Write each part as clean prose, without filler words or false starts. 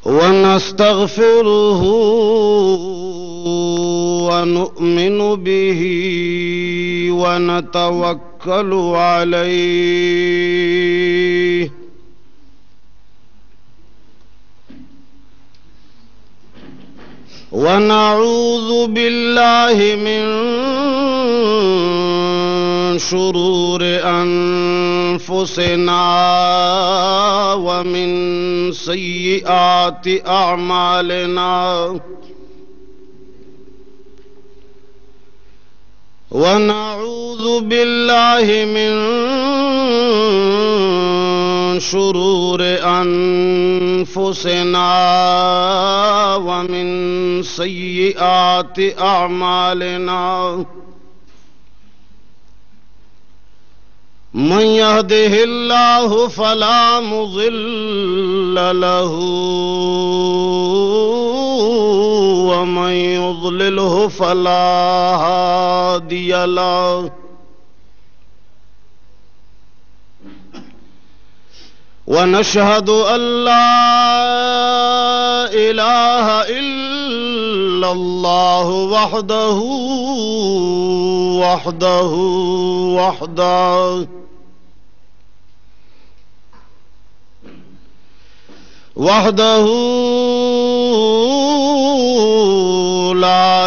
ونستغفره ونؤمن به ونتوكل عليه ونعوذ بالله من شرور أنفسنا ومن سيئات أعمالنا ونعوذ بالله من شرور أنفسنا ومن سيئات أعمالنا من يهده الله فلا مضل له ومن يضلله فلا هادي له ونشهد أن لا إله إلا الله وحده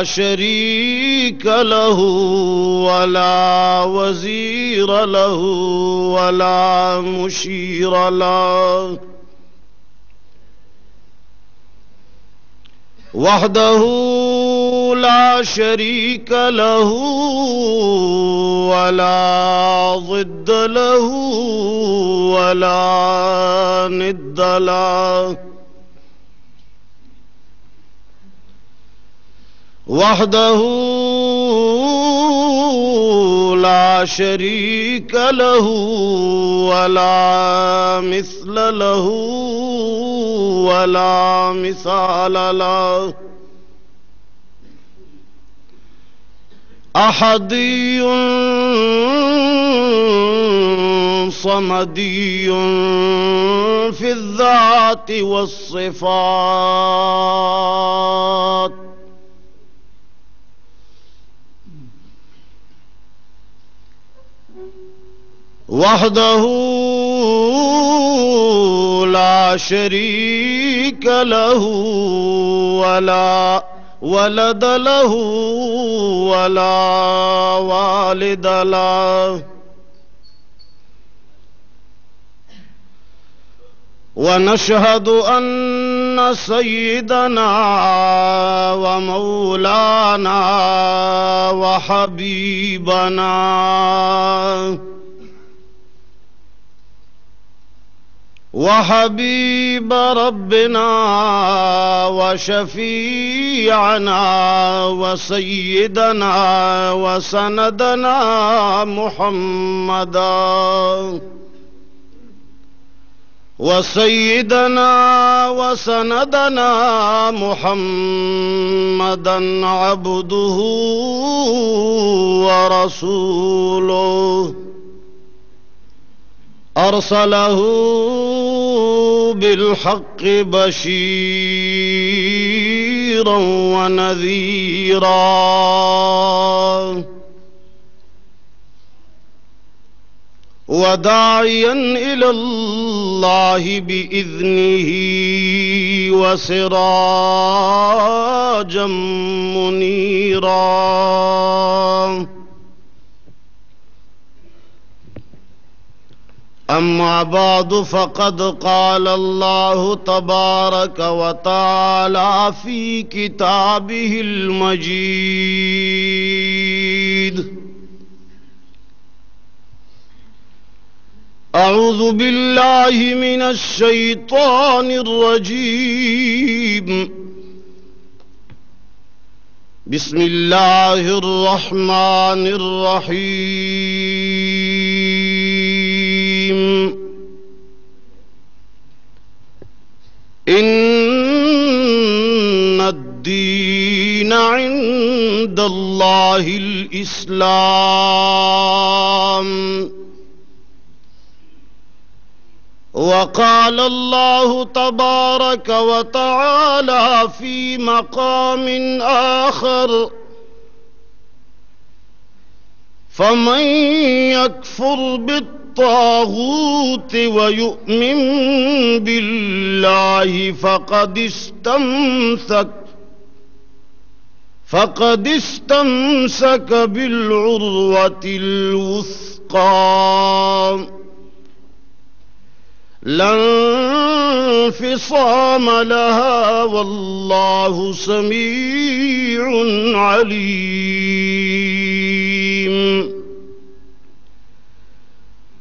لا شريك له ولا وزير له ولا مشير له وحده لا شريك له ولا ضد له ولا ند له وحده لا شريك له ولا مثل له ولا مثال له أحدي صمدي في الذات والصفات وحده لا شريك له ولا ولد له ولا والد له ونشهد أن سيدنا ومولانا وحبيب ربنا وشفيعنا وسيدنا وسندنا محمدا وسيدنا وسندنا محمدا عبده ورسوله أرسله بالحق بشيرا ونذيرا وداعيا إلى الله بإذنه وسراجا منيرا أما بعد فقد قال الله تبارك وتعالى في كتابه المجيد أعوذ بالله من الشيطان الرجيم بسم الله الرحمن الرحيم إن الدين عند الله الإسلام وقال الله تبارك وتعالى في مقام آخر فمن يكفر بالطاغوت ويؤمن بالله فقد استمسك بالعروة الوثقى لا انفصام لها والله سميع عليم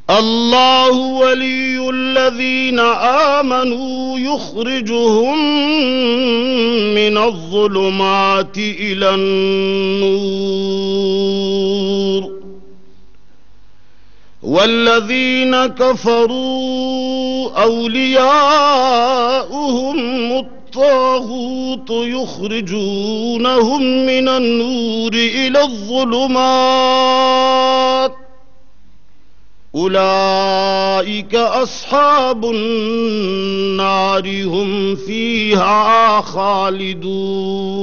الله ولي الذين آمنوا يخرجهم من الظلمات إلى النور والذين كفروا أولياؤهم الطاغوت يخرجونهم من النور إلى الظلمات أولئك أصحاب النار هم فيها خالدون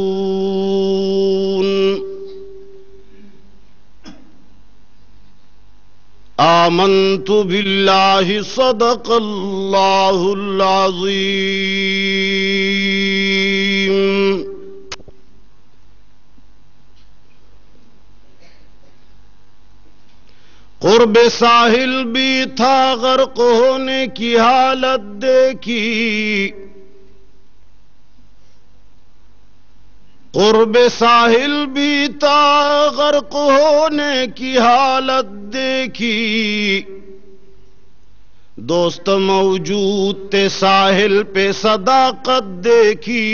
آمنت بالله صدق الله العظيم قرب ساحل بھی تھا غرق ہونے کی حالت دیکھی قرب ساحل بھی تھا غرق ہونے کی حالت دیکھی دوست موجود تھے ساحل پہ صداقت دیکھی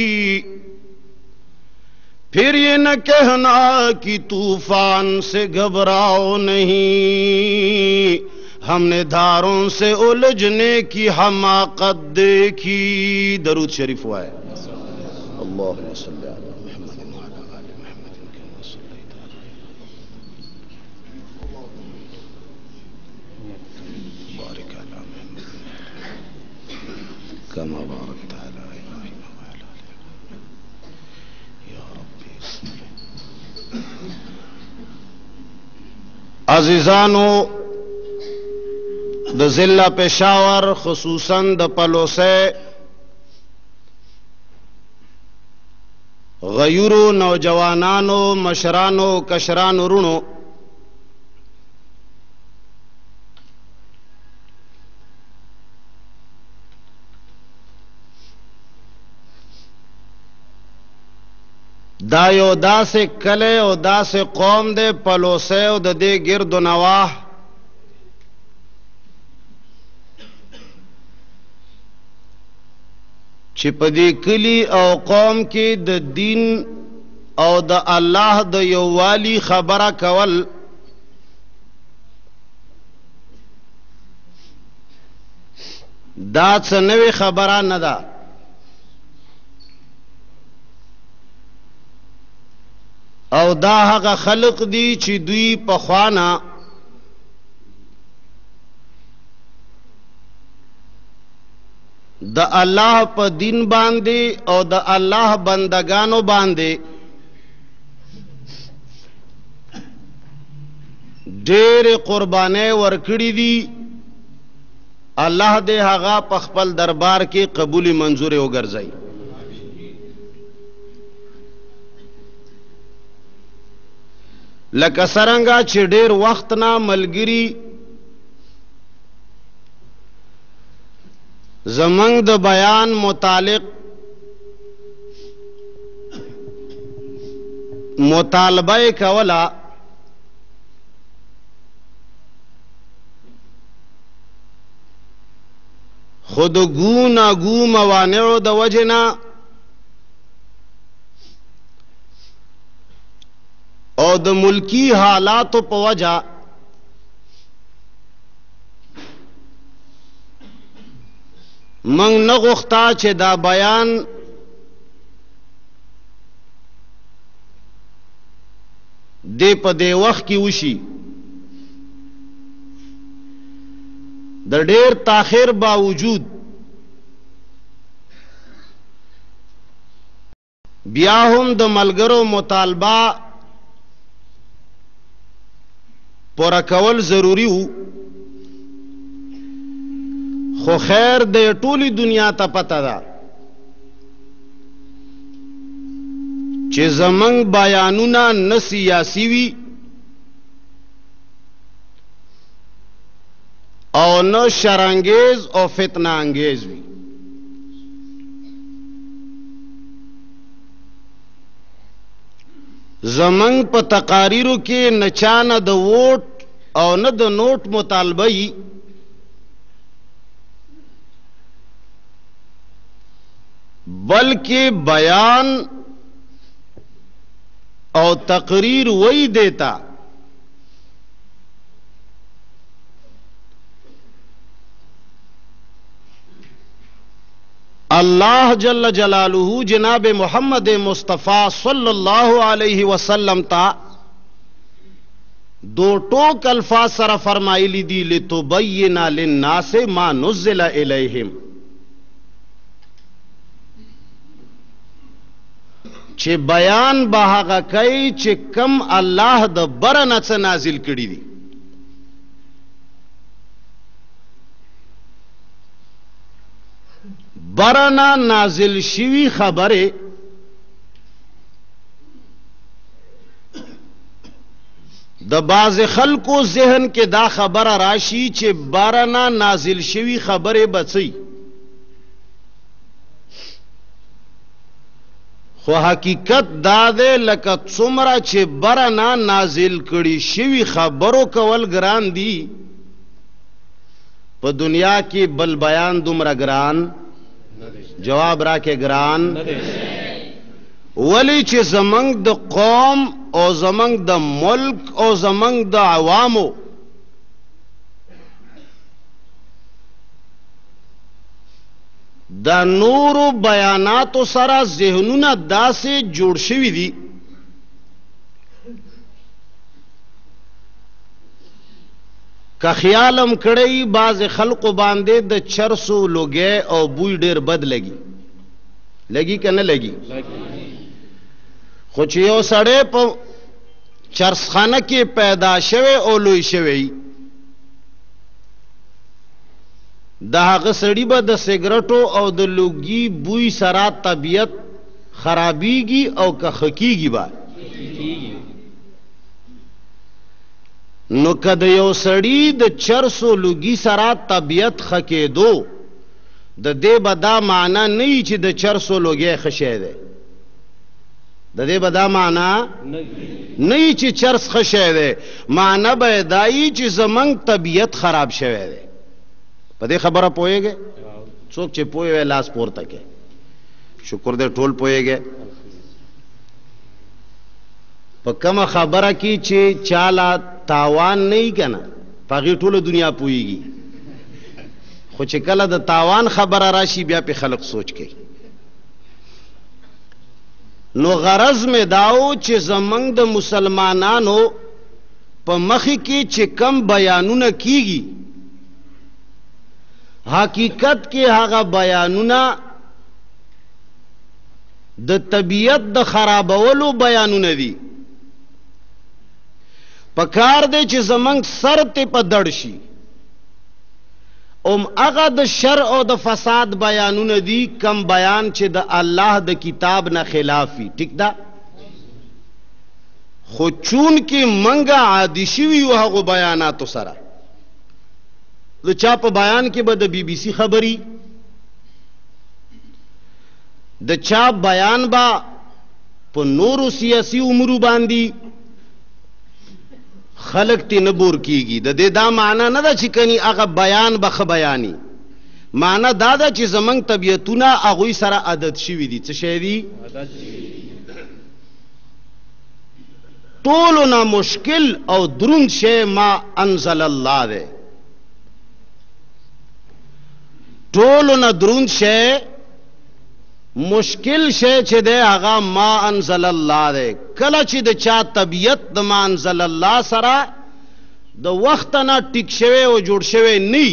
پھر یہ نہ کہنا کہ طوفان سے گھبراؤ نہیں ہم نے دھاروں سے الجھنے کی حماقت دیکھی درود شریف ہوا ہے اللہم صلی علی محمد وعلی آل محمد کما صلیت علی بارک علی محمد کما بارکت علی ابراہیم وعلی آل یا ربی عزیزانو د ضلع پشاور خصوصاً د پلوسے غیورو نوجوانانو مشرانو کشرانو رونو دا یو دا سے کلے او دا سے قوم دے پلوسے او دا دے گرد و نواح چی پا دی کلی او قوم کی دا دین او دا اللہ دا یوالی خبرہ کول دا سنوی خبرہ ندا او دا هغه خلق دی چې دوی پخوانا د الله په دین باندې او د الله بندگانو باندې ډېر قربانې ورکړي دي الله دې هغه په خپل دربار کې قبول منظور وګرځي لکه سرنګا چې ډېر وخت نه ملګری زمنګ د بیان متعلق مطالبه کولا خود گونا گو موانع د وجنا او د ملکی حالاتو په وجہ منگ نغختا چه دا بیان دے پا دے وقت کی وشی د ډیر تاخير باوجود بیا هم د ملګرو مطالبه پوره کول ضروری وو خو خیر د ټولي دنیا ته پته ده چې زمنګ بیانونه نه سیاسي وي او نه شرانګیز او فتنه انگیز وي زمنګ په تقاریرو کې نه چانه د ووټ او نه د نوٹ مطالبه وي بلکہ بیان اور تقریر وہی دیتا اللہ جل جلالہ جناب محمد مصطفیٰ صلی اللہ علیہ وسلم تا دو ٹوک الفاظ سره فرمائلی دی لتبین للناس ما نزل الیہم چې بیان به هغه کوي چې کم الله د برنه څه نازل کړي دي برنه نازل شوی خبره د باز خلکو ذهن کې دا خبره راشي چې برنه نازل شوی خبره بچي خو حقیقت دا ده لکه څومره چې برنا نازل کړي شوی خبرو کول ګران دي په دنیا کې بل بیان دومره ګران جواب راکې ګران ولی چې زمنګ د قوم او زمنګ د ملک او زمنګ د عوامو دا نور بیانات سره ذهنونه داسې جوړ شوي دي که خیالم کړی بعض خلقو باندې د چرسو لوګي او بوی ډیر بد لګي که نه لګي خو چې یو سړی په چرسخانه کې پیدا شوی او لوی شوی دا هغه سړی به د سیګریټو او د لوګي بوی سره طبیعت خرابېږي او که خکېږي به نو که د یو سړي د چرسو لوګي سره طبیعت خکېدو د دې به دا معنا نه وي چې د چرسو لوګی ښه شی دی د دې به دا معنا نه وي چې چرس ښه شی دی معنا به یې دا وي چې زموږ طبیعت خراب شوی دی په دې خبره پوهېږئ څوک چې پوه وی لاس پورته کې شکر دې ټول پوهېږئ په کومه خبره کې چې چاله تاوان نه وي که نه په هغې ټوله دنیا پوهېږي خو چې کله د تاوان خبره راشي بیا پې خلق سوچ کوي نو غرض مې دا و چې زموږ د مسلمانانو په مخې کې چې کم بیانونه کیږي حقیقت کې هغه بیانونه د طبیعت د خرابولو بیانونه دي پکار دی چې زمنګ سر ته په دړ شي هغه د شر او د فساد بیانونه دي کم بیان چې د الله د کتاب نه خلاف وي ټیک ده خو چون کې منګه عادي شوي وو هغو بیاناتو سره د چا په بیان کې به د بی بی سی خبري د چا بیان با په نورو سیاسي امورو باندې خلق تی نبور کیږي د دې دا معنا نه ده چې کني هغه بیان به ښه بیاني معنا دا ده چې زمونږ طبیعتونه هغوی سره عادت شوي دي څه شی دي ټولو نه مشکل او دروند شی ما انزل الله دی ټولو نه دروند شی مشکل شی چې دی هغه ما انزل الله دی کله چې د چا طبیعت د ما انزل الله سره د وخت نه ټیک شوی او جوړ شوی نه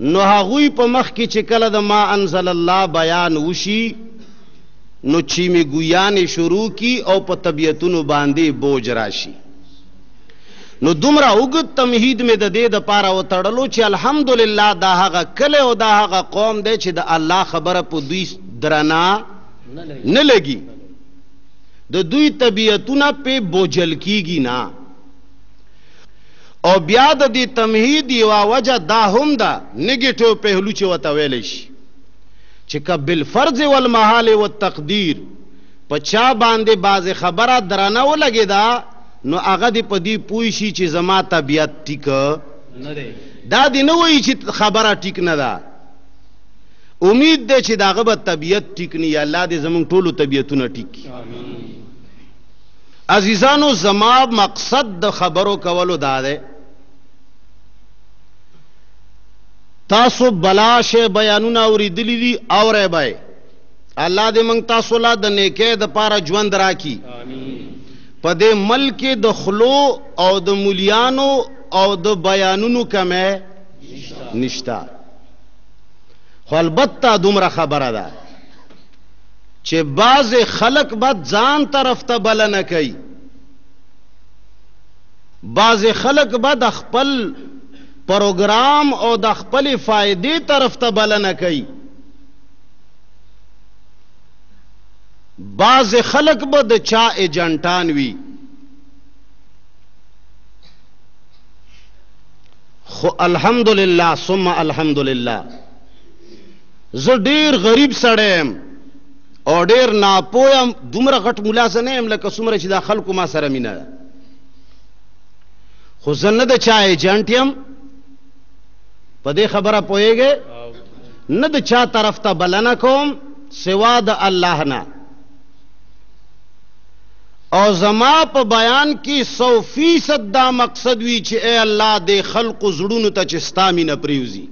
نو هغوی په مخ کې چې کله د ما انزل الله بیان وشي نو چیمې ګویانې شروع کی او په طبیعتونو باندې بوج راشي. نو دومره اوږد تمهید مې د دې دپاره وتړلو چې الحمدلله دا هغه کلی او دا هغه قوم دی چې د الله خبره په دوی درنا نه لګي، د دوی طبیعتونه پې بوجل کیږي نه. او بیا د دې تمهید یوه وجه دا هم ده نګیټیو پهلو چې ورته ویلی شي چې که بالفرض والمحال والتقدیر په چا باندې بعضې خبره درنه ولګېده نو هغه دې په دې پوه شي چې زما طبیعت ټیک نه دی. دا دې نه وایي چې خبره ټیک نه ده، امید دی چې د هغه به طبیعت ټیک نه وي. الله دې زموږ ټولو طبیعتونه ټیک کړي. عزیزانو زما مقصد د خبرو کولو دا دی تاسو بلا شی بیانونه اوریدلی دي اورئ به. الله دې موږ تاسو لا د نیکۍ دپاره ژوند راکړي. په دې ملک کې د خلو او د مولیانو او د بیانونو کمی نشته، خو البته دومره خبره ده چې بعضې خلق به ځان طرف ته بلنه کوي، بعضې خلق به د خپل پروگرام او د خپل فائدې طرف ته بلنه کوي، بعض خلق به د چا ایجنټان وي. خو الحمدلله ثم الحمدلله زه ډیر غریب سړی یم او ډیر ناپوه یم، دومره غټ ملا زه نه یم لکه څومره چې دا خلکو ما سره مینه ده. خو زه نه د چا ایجنټ یم، په دې خبره پوهیږئ، نه د چا طرف ته بلنه کوم سوا د الله نه. او زما په بیان کې 100% دا مقصد وي چې اے الله دې خلقو زړونو ته چې ستا مینه پرېوځي.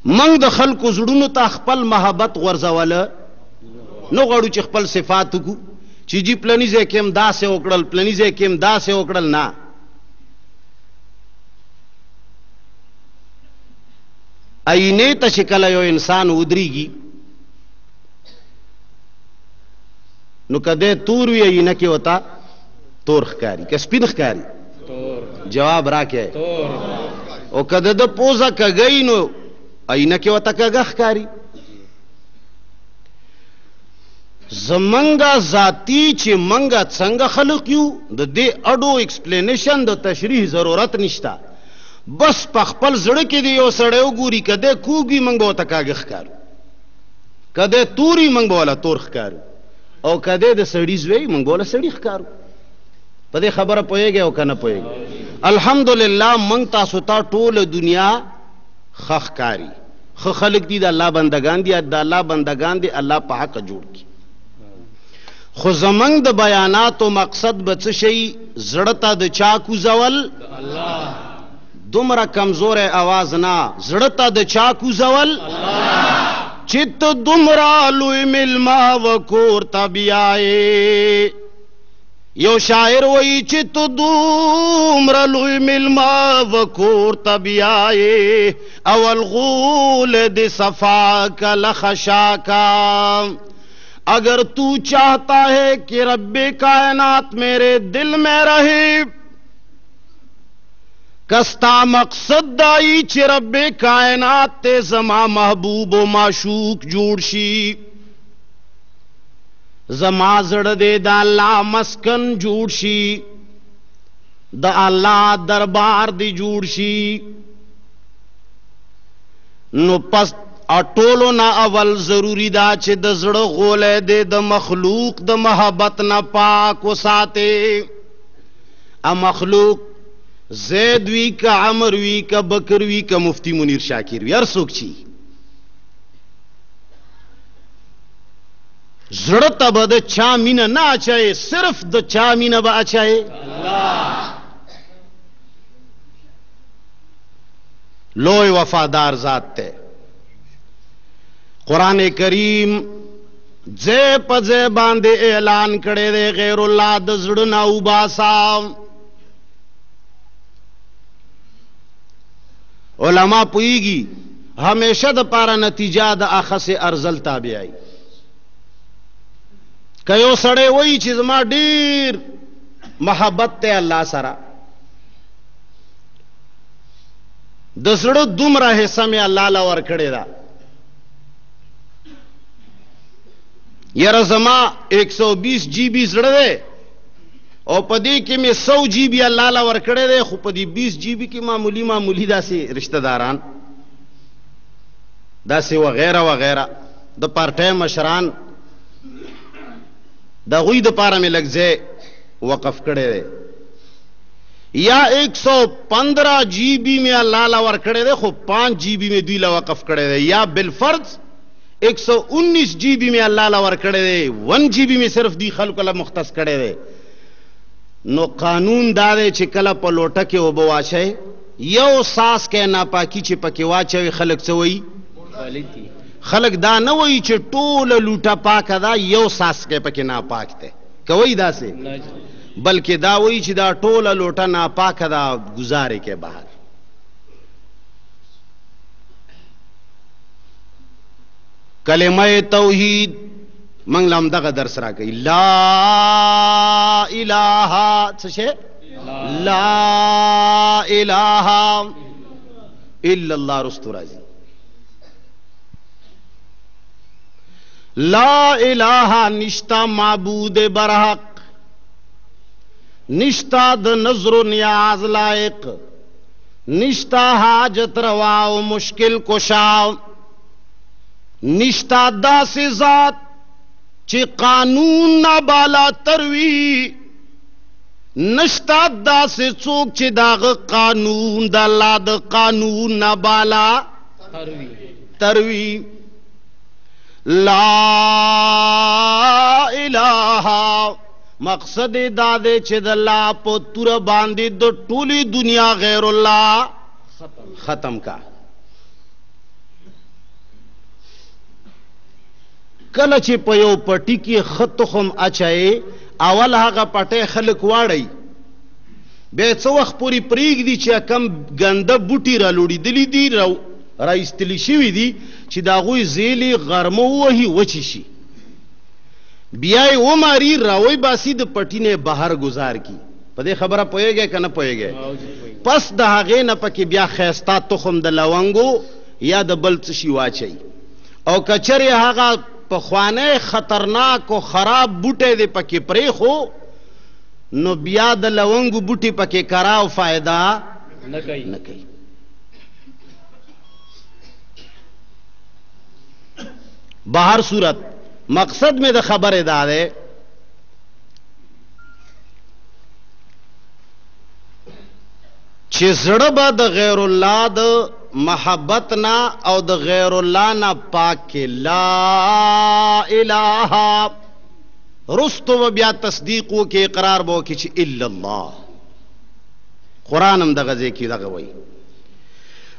موږ د خلقو زړونو ته خپل محبت غورځوله نه غواړو چې خپل صفات وکړو چې جی پلني ځای کې هم داسې وکړل پلني ځای کې هم داسې وکړل. نه، آینې ته چې کله یو انسان ودرېږي نو که دی تور وي آینه کې ورته تور ښکاري، که سپین ښکاري جواب راکړئ، او که د ده پوزه کږی نو آینه کې ورته کږه ښکاري. زمونږه ذاتي چې مونږه څنګه خلق یو د دې اډو ایکسپلینیشن د تشریح ضرورت نشته. بس په خپل زړه کې دی یو سړی وګوري که دی کوږ وي موږ به ورته کاږه ښکارو، که دی تور وي موږ به والا تور ښکارو، او که دی د سړي زوی موږ به والا سړي ښکارو. په دې خبره پوهېږئ او که نه پوهېږئ؟ الحمدلله موږ تاسو ته ټوله دنیا ښه ښکاري، ښه خلق دي، د الله بندگان دي، د الله بندگان دي الله په حق جوړ کړي. خو زمونږ د بیاناتو مقصد به څه شي؟ زړه ته د چا کوزول؟ دومره کمزوری آواز نه، زړه ته د چا کوزول؟ چې ته دومره لوی میلمه و کور ته بیایې. یو شاعر وایي چې ته دومره لوی میلمه و کور ته بیایې، اول غول د صفا کله خشاکا. اگر تو چاہتا ہے کہ رب کائنات میرے دل میں رہے، کستا مقصد دائی چھ رب کائنات تے زما محبوب و معشوق جوڑ شی. زما زڑ دے دا اللہ مسکن جوڑ شی، دا اللہ دربار دی جوڑ شی. نو پس اټولو نه اول ضروری دا چې د زړه غولی دی د مخلوق د محبت نه پاک وساتې. مخلوق زید وی که عمر وی که بکر وی که مفتی منیر شاکر وی، هر څوک چی زړه ته به د چا مینه نه اچوې، صرف د چا مینه به اچوې؟ لوی وفادار ذات تے. قرآن کریم زے پزے باندے اعلان کڑے دے غیر اللہ د زړه نه وباسا. علماء پوئیگی ہمیشہ دا پارا نتیجہ دا اخص ارزل تابعی کیو سڑے وہی چیز ما دیر محبت تے اللہ سرا دسڑو دمرا حصہ میں اللہ لور کھڑے دا یار زما 120 GB زڑے دے اور پدی کی میں 100 GB اللہ لور کھڑے دے خو پدی 20 GB کی معمولی دا سی رشتہ داران دا سی وغیرہ وغیرہ دا پارٹے مشران دا غوی دا پارا میں لگزے وقف کڑے دے یا 115 GB میں اللہ لاور کڑے دے خو 5 GB میں دوی وقف کڑے دے یا بالفرض 119 GB میں اللہ لاور کڑے دے 1 GB میں صرف دی خلق اللہ مختص کڑے دے نو قانون دا دے چکلا پا لوٹا کے وہ بواچے یو ساس کے ناپاکی چی پاکی واچے خلق سوئی خلق دا نوئی چی ٹول لوٹا پاکا دا یو ساس کے پاکی ناپاک تے کوئی دا سے بلکہ دا وئی چی دا ٹول لوٹا ناپاکا دا گزارے کے باہر کلمہ توحید منگ لام دا درس را گئی لا الہ سشے لا الہ الا اللہ رستو رازی لا الہ نشتا معبود برحق نشتا د نظر و نیاز لائق نشتا حاجت روا و مشکل کشا نشتا دا سے ذات چی قانون نا بالا تروی نشتا دا سے چوک چی داغ قانون دا اللہ دا قانون نا بالا تروی لا الہ مقصد دادے چی دا لا پو تور باندی دا ٹولی دنیا غیر اللہ ختم کا کل چی پیو پٹی کی خط خم اچھائے اول ہاگا پٹے خلق واڑی بے چو وقت پوری پریگ دی چی کم گندہ بوٹی را لوڑی دلی دی را استلی شوی دی چی داغوی زیلی غرمو وہی وچی شی بیائی وہ ماری راوی باسی دا پٹی نے باہر گزار کی پدے خبرہ پوئے گئے کہ نہ پوئے گئے پس دا آگے نا پکی بیا خیستا تخم دا لونگو یا دا بلچشی واچائی او کچر آگا پخوانے خطرناک و خراب بوٹے دے پکی پریخو نو بیا دا لونگو بوٹی پکی کراو فائدہ نکئی باہر صورت مقصد میں دا خبر دا دے چی زڑبا دا غیر اللہ دا محبتنا او دا غیر اللہ نا پاک کے لا الہ رستو و بیا تصدیقو کے اقرار بو کی چی الا اللہ قرآنم دا غزے کی دا غوئی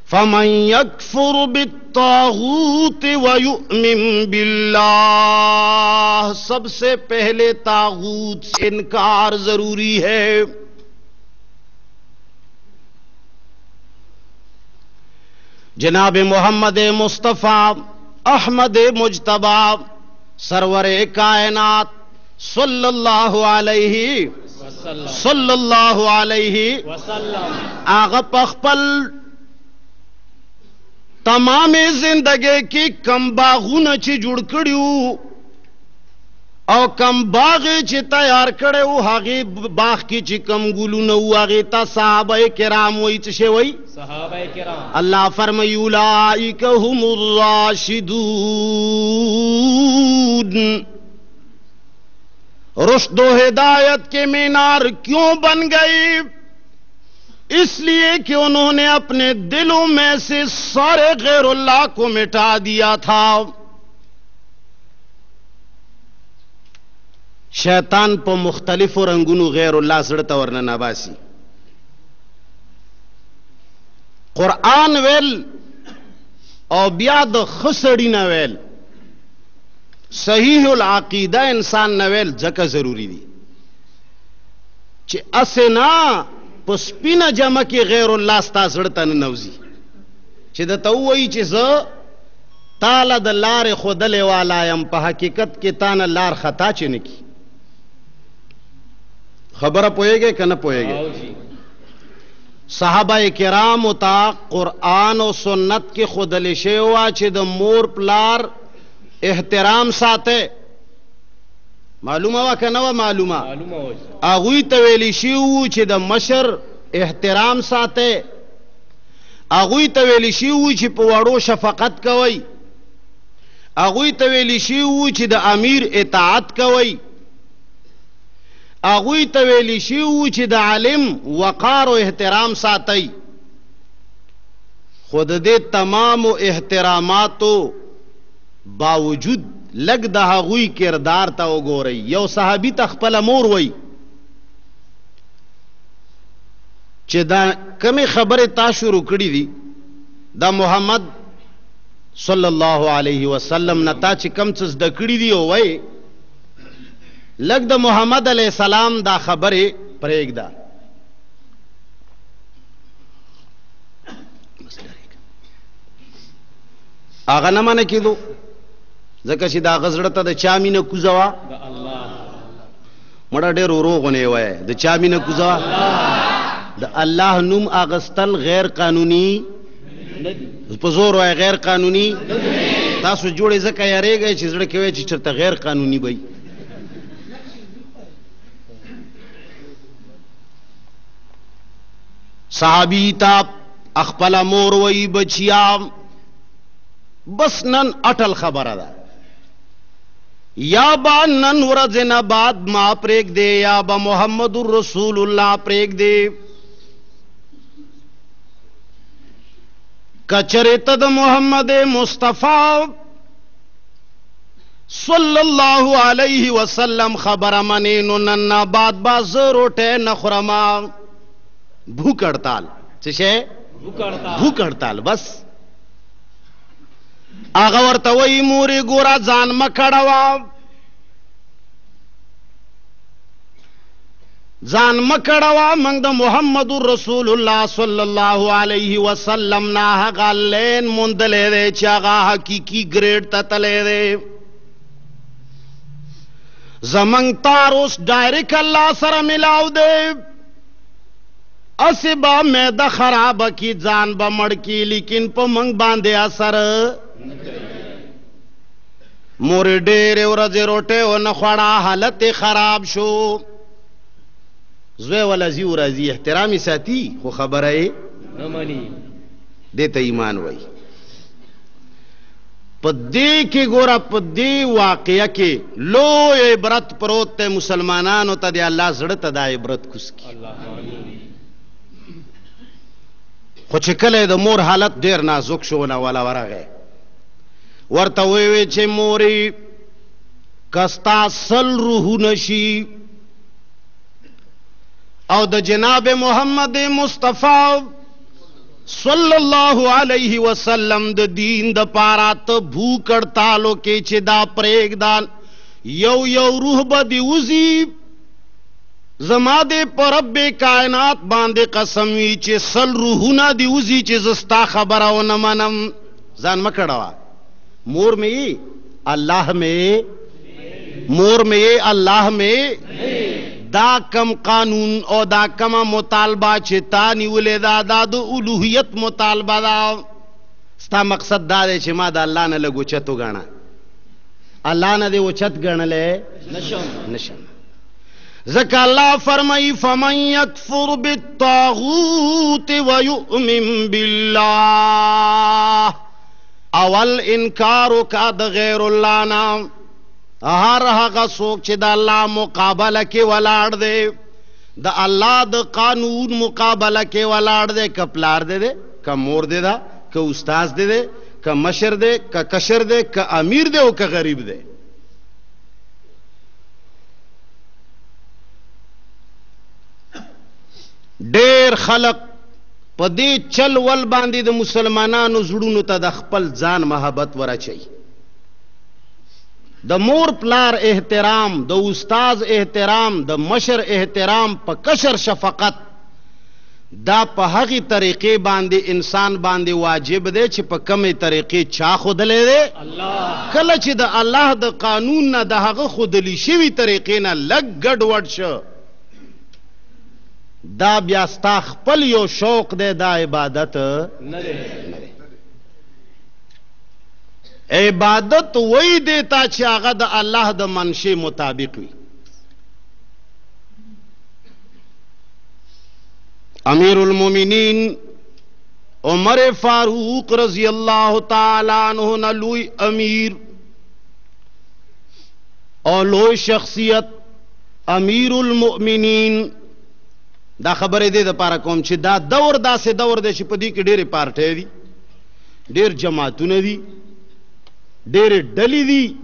فمن یکفر بالطاغوت ویؤمن باللہ سب سے پہلے طاغوت سے انکار ضروری ہے جناب محمد مصطفیٰ احمد مجتبی سرور کائنات صلی اللہ علیہ وسلم آغا پخپل تمام زندگی کی کم باغون چی جڑ کڑیو او کم باغ چی تیار کڑیو حاغی باغ کی چی کم گلونو آغی تا صحابہ کرام وی چشے وی صحابہ کرام اللہ فرمائی اولائک هم الراشدون رشد و ہدایت کے مینار کیوں بن گئی اس لیے کہ انہوں نے اپنے دلوں میں سے سارے غیر اللہ کو مٹا دیا تھا شیطان پا مختلف رنگونو غیر اللہ زڑتا ورنہ نباسی قرآن ویل او بیاد خسڑی نویل صحیح العقیدہ انسان نویل جکا ضروری دی چی اسے نا پسپینا جمع کی غیر اللہ ستا زڑتا نوزی چې د ته ووایي چې زه تاله د لارې ښودلې والا یم، په حقیقت کې تا نه لار خطا چې نه کي. خبره پوهېږې که نه پوهېږې؟ صحابه کرامو ته قرآن او سنت کې ښودلې شوې وه چې د مور پلار احترام ساته. معلومه وه که نه وه معلومه؟ هغوی ته ویلي شوي وو چې د مشر احترام ساته، هغوی ته ویلي شوي وو چې په وړو شفقت کوئ، هغوی ته ویلي شوي وو چې د امیر اطاعت کوئ، هغوی ته ویلي شوي وو چې د عالم وقار او احترام ساتئ. خو د دې تمامو احتراماتو باوجود لږ د هغوی کردار ته وګورئ. یو صحابي ته خپله مور وی چې دا کمې خبرې تا شروع کړي دي، دا محمد صلی الله علیه وسلم نه تا چې کم څه زده کړي دي، او وی لږ د محمد علیه السلام دا خبرې پرېږده. هغه نه منع کېدو ځکه چې د هغه زړه ته د چا مینه کوزه وه؟ مړه ډېر ورو غونې وایه، د چا مینه کوزه وه؟ د الله نوم اغستل غیر قانوني په زور وایه، غیر قانوني. تاسو جوړې ځکه یارېږئ چې زړه کې وایي چې چېرته غیر قانوني به وي. صحابي ته خپله مور وایي بچیا بس نن اټل خبره ده، یا با نن ورځ نه بعد ما پرېږدې یا به محمد رسول الله پرېږدې. کچرې ته د محمد مصطفی صلی الله علیه وسلم خبره منې نو نن نه بعد به زه روټۍ نه خورم. بھوک ہڑتال څه شی؟ بھوک ہڑتال. بس هغه ورته وایي مورې ګوره ځان مه کړوه، ځان مه کړوه، موږ د محمد رسول الله صلی الله علیه وسلم نه هغه لین موندلی دی چې هغه حقیقي ګریډ ته تللی دی. زموږ تار اوس ډایرک الله سره ملاو دی، اسی با میده خراب کی ځان به مړ کی، لیکن په موږ باندې اثر. مورې ډېرې ورځې روټۍ ونه خوړه، حالت خراب شو. زوی ولا ځي ورځي احترام یې ساتي، خو خبره یې نه مني. دې ته ایمان وایي. په دې کې ګوره په دې واقعه کې لوی عبرت پروت دی. مسلمانانو ته د الله زړه ته دا عبرت کوز کړي. خو چې کله د مور حالت ډېر نازک شو نه والا ورغی، ورته ویې چې مورې که ستا 100 روحونه شي او د جناب محمد مصطفی صلی الله علیه وسلم د دین د پاره ته بھوک ہڑتالو کې چې دا پرېږده، یو یو روح به دې وځي. زما دې په رب کائنات باندې قسم وي چې 100 روحونه دې وځي چې زه ستا خبره ونه منم. ځان مه کړوه. مور میں اللہ میں، مور میں اللہ میں دا کم قانون او دا کم مطالبہ چې تا نیولې دا د الوهیت مطالبه دا. ستا مقصد دا دی چې ما د الله نه لږ اوچت وګڼه، الله نه دې اوچت ګڼلی نشم. ذکر اللہ فرمائی فمن یکفر بالطاغوت ویؤمن باللہ، اول انکارو کا د غیر اللہ نام. ہر هغه څوک چې د الله مقابله کې ولاړ دی، د الله د قانون مقابله کې ولاړ دی، که پلار دی دی، که مور دی دا، که استاذ دی دی، که مشر دی، که کشر دی، که امیر دی او که غریب دی. ډیر خلق په دې چل ول باندې د مسلمانانو زړونو ته د خپل ځان محبت ورچي. د مور پلار احترام، د استاذ احترام، د مشر احترام، په کشر شفقت، دا په هغې طریقې باندې انسان باندې واجب دی چې په کمې طریقې چا ښودلی دی کله چې د الله د قانون نه د هغه ښودلي شوي طریقې نه لږ ګډوډ شه دا بیا ستا خپل یو شوق دی دا عبادت نه دی عبادت وی دیتا چې هغه د الله د منشې مطابق وي امیر المومنین عمر فاروق رضی اللہ تعالی عنہ نه لوی امیر او لوی شخصیت امیر المؤمنین دا خبره دې دپاره کوم چې دا دور داسې دور دی چې په دې کې ډېرې پارټۍ دي ډېر جماعتونه دي ډېرې ډلې دي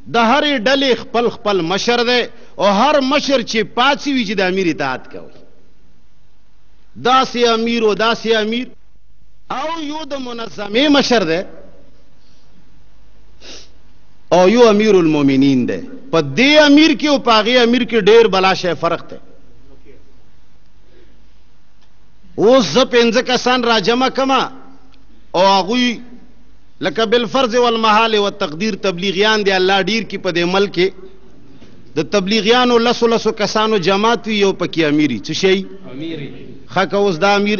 د هرې ډلې خپل خپل مشر دی او هر مشر چې پاڅي وي چې د امیر اطاعت کوي داسې امیر او داسې امیر او یو د منظمې مشر دی او یو امیر المؤمنین دی په دې امیر کې او په هغې امیر کې ډېر بلا شی فرق دی اوس زه 5 کسان را جمع کما او هغوی لکه بالفرض والمحال والتقدیر تبلیغیان دی الله ډیر کی په دې ملک کې د تبلیغیانو لسو کسانو جماعت وي یو پکې امیری څه شي امیری خکه اوس دا امیر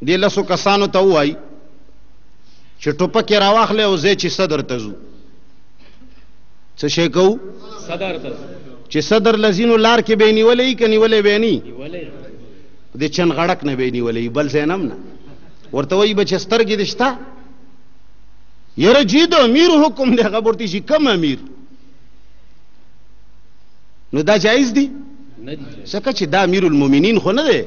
دې لسو کسانو ته وایي چې ټوپک یې راواخلی او زه چې صدر ته ځو څه شی کوو صدر ته چې صدر لذینو لار کې به یې نیولی که نیولی به یې نی دې چن غړک نه به یې نیولی بل ځای نه هم نه ورته وایي به چې سترګې دې شته یره جی د امیر حکم دی هغه ورته شي کم امیر نو دا جایز دی ځکه چې دا امیر المؤمنین خو نه دی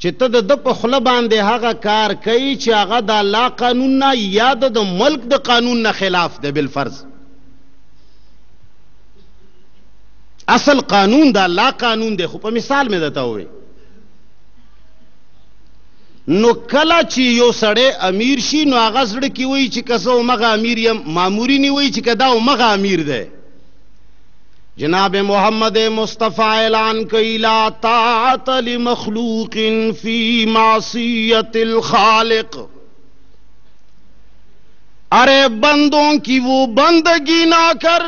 چې ته د په خوله باندې هغه کار کوي چې هغه د الله قانون نه یا د ملک د قانون نه خلاف دی بالفرض اصل قانون د الله قانون دی خو په مثال مې درته ووایي نو کله چې یو سړی امیر شي نو هغه زړه کې وایي چې که زه همغه امیر یم مامورین یې وایي چې که دا همغه امیر دی جناب محمد مصطفیٰ اعلان کئی لا طاعت لمخلوق فی معصیت الخالق ارے بندوں کی وہ بندگی نہ کر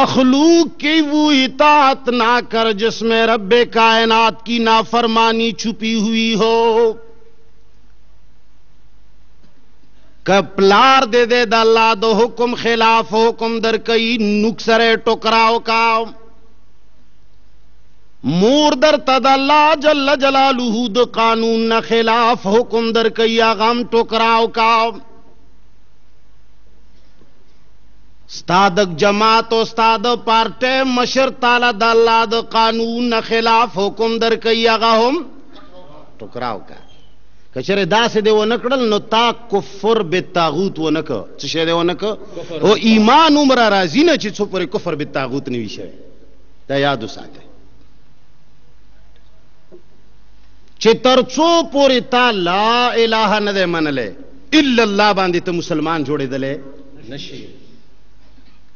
مخلوق کی وہ اطاعت نہ کر جس میں رب کائنات کی نافرمانی چھپی ہوئی ہو کپلار دے دے دا اللہ دو حکم خلاف حکم در کئی نکسرے ٹکراؤ کا مور در تد اللہ جل جلالہ دو قانون نہ خلاف حکم در کئی آغام ٹکراؤ کا استادک جماعت و استاد پارٹے مشر تالا دا اللہ دو قانون نہ خلاف حکم در کئی آغام ٹکراؤ کا کچره داسې دی ونه کړل نو تا کفر بالطاغوت ونه که څه شی دی ونه که او ایمان عمره راځي نه چې څو پورې کفر بالطاغوت نه وي شوی دا یاد وساتئ چې تر څو پورې تا لا اله نه دی منلی الا الله باندې ته مسلمان جوړېدلی نشي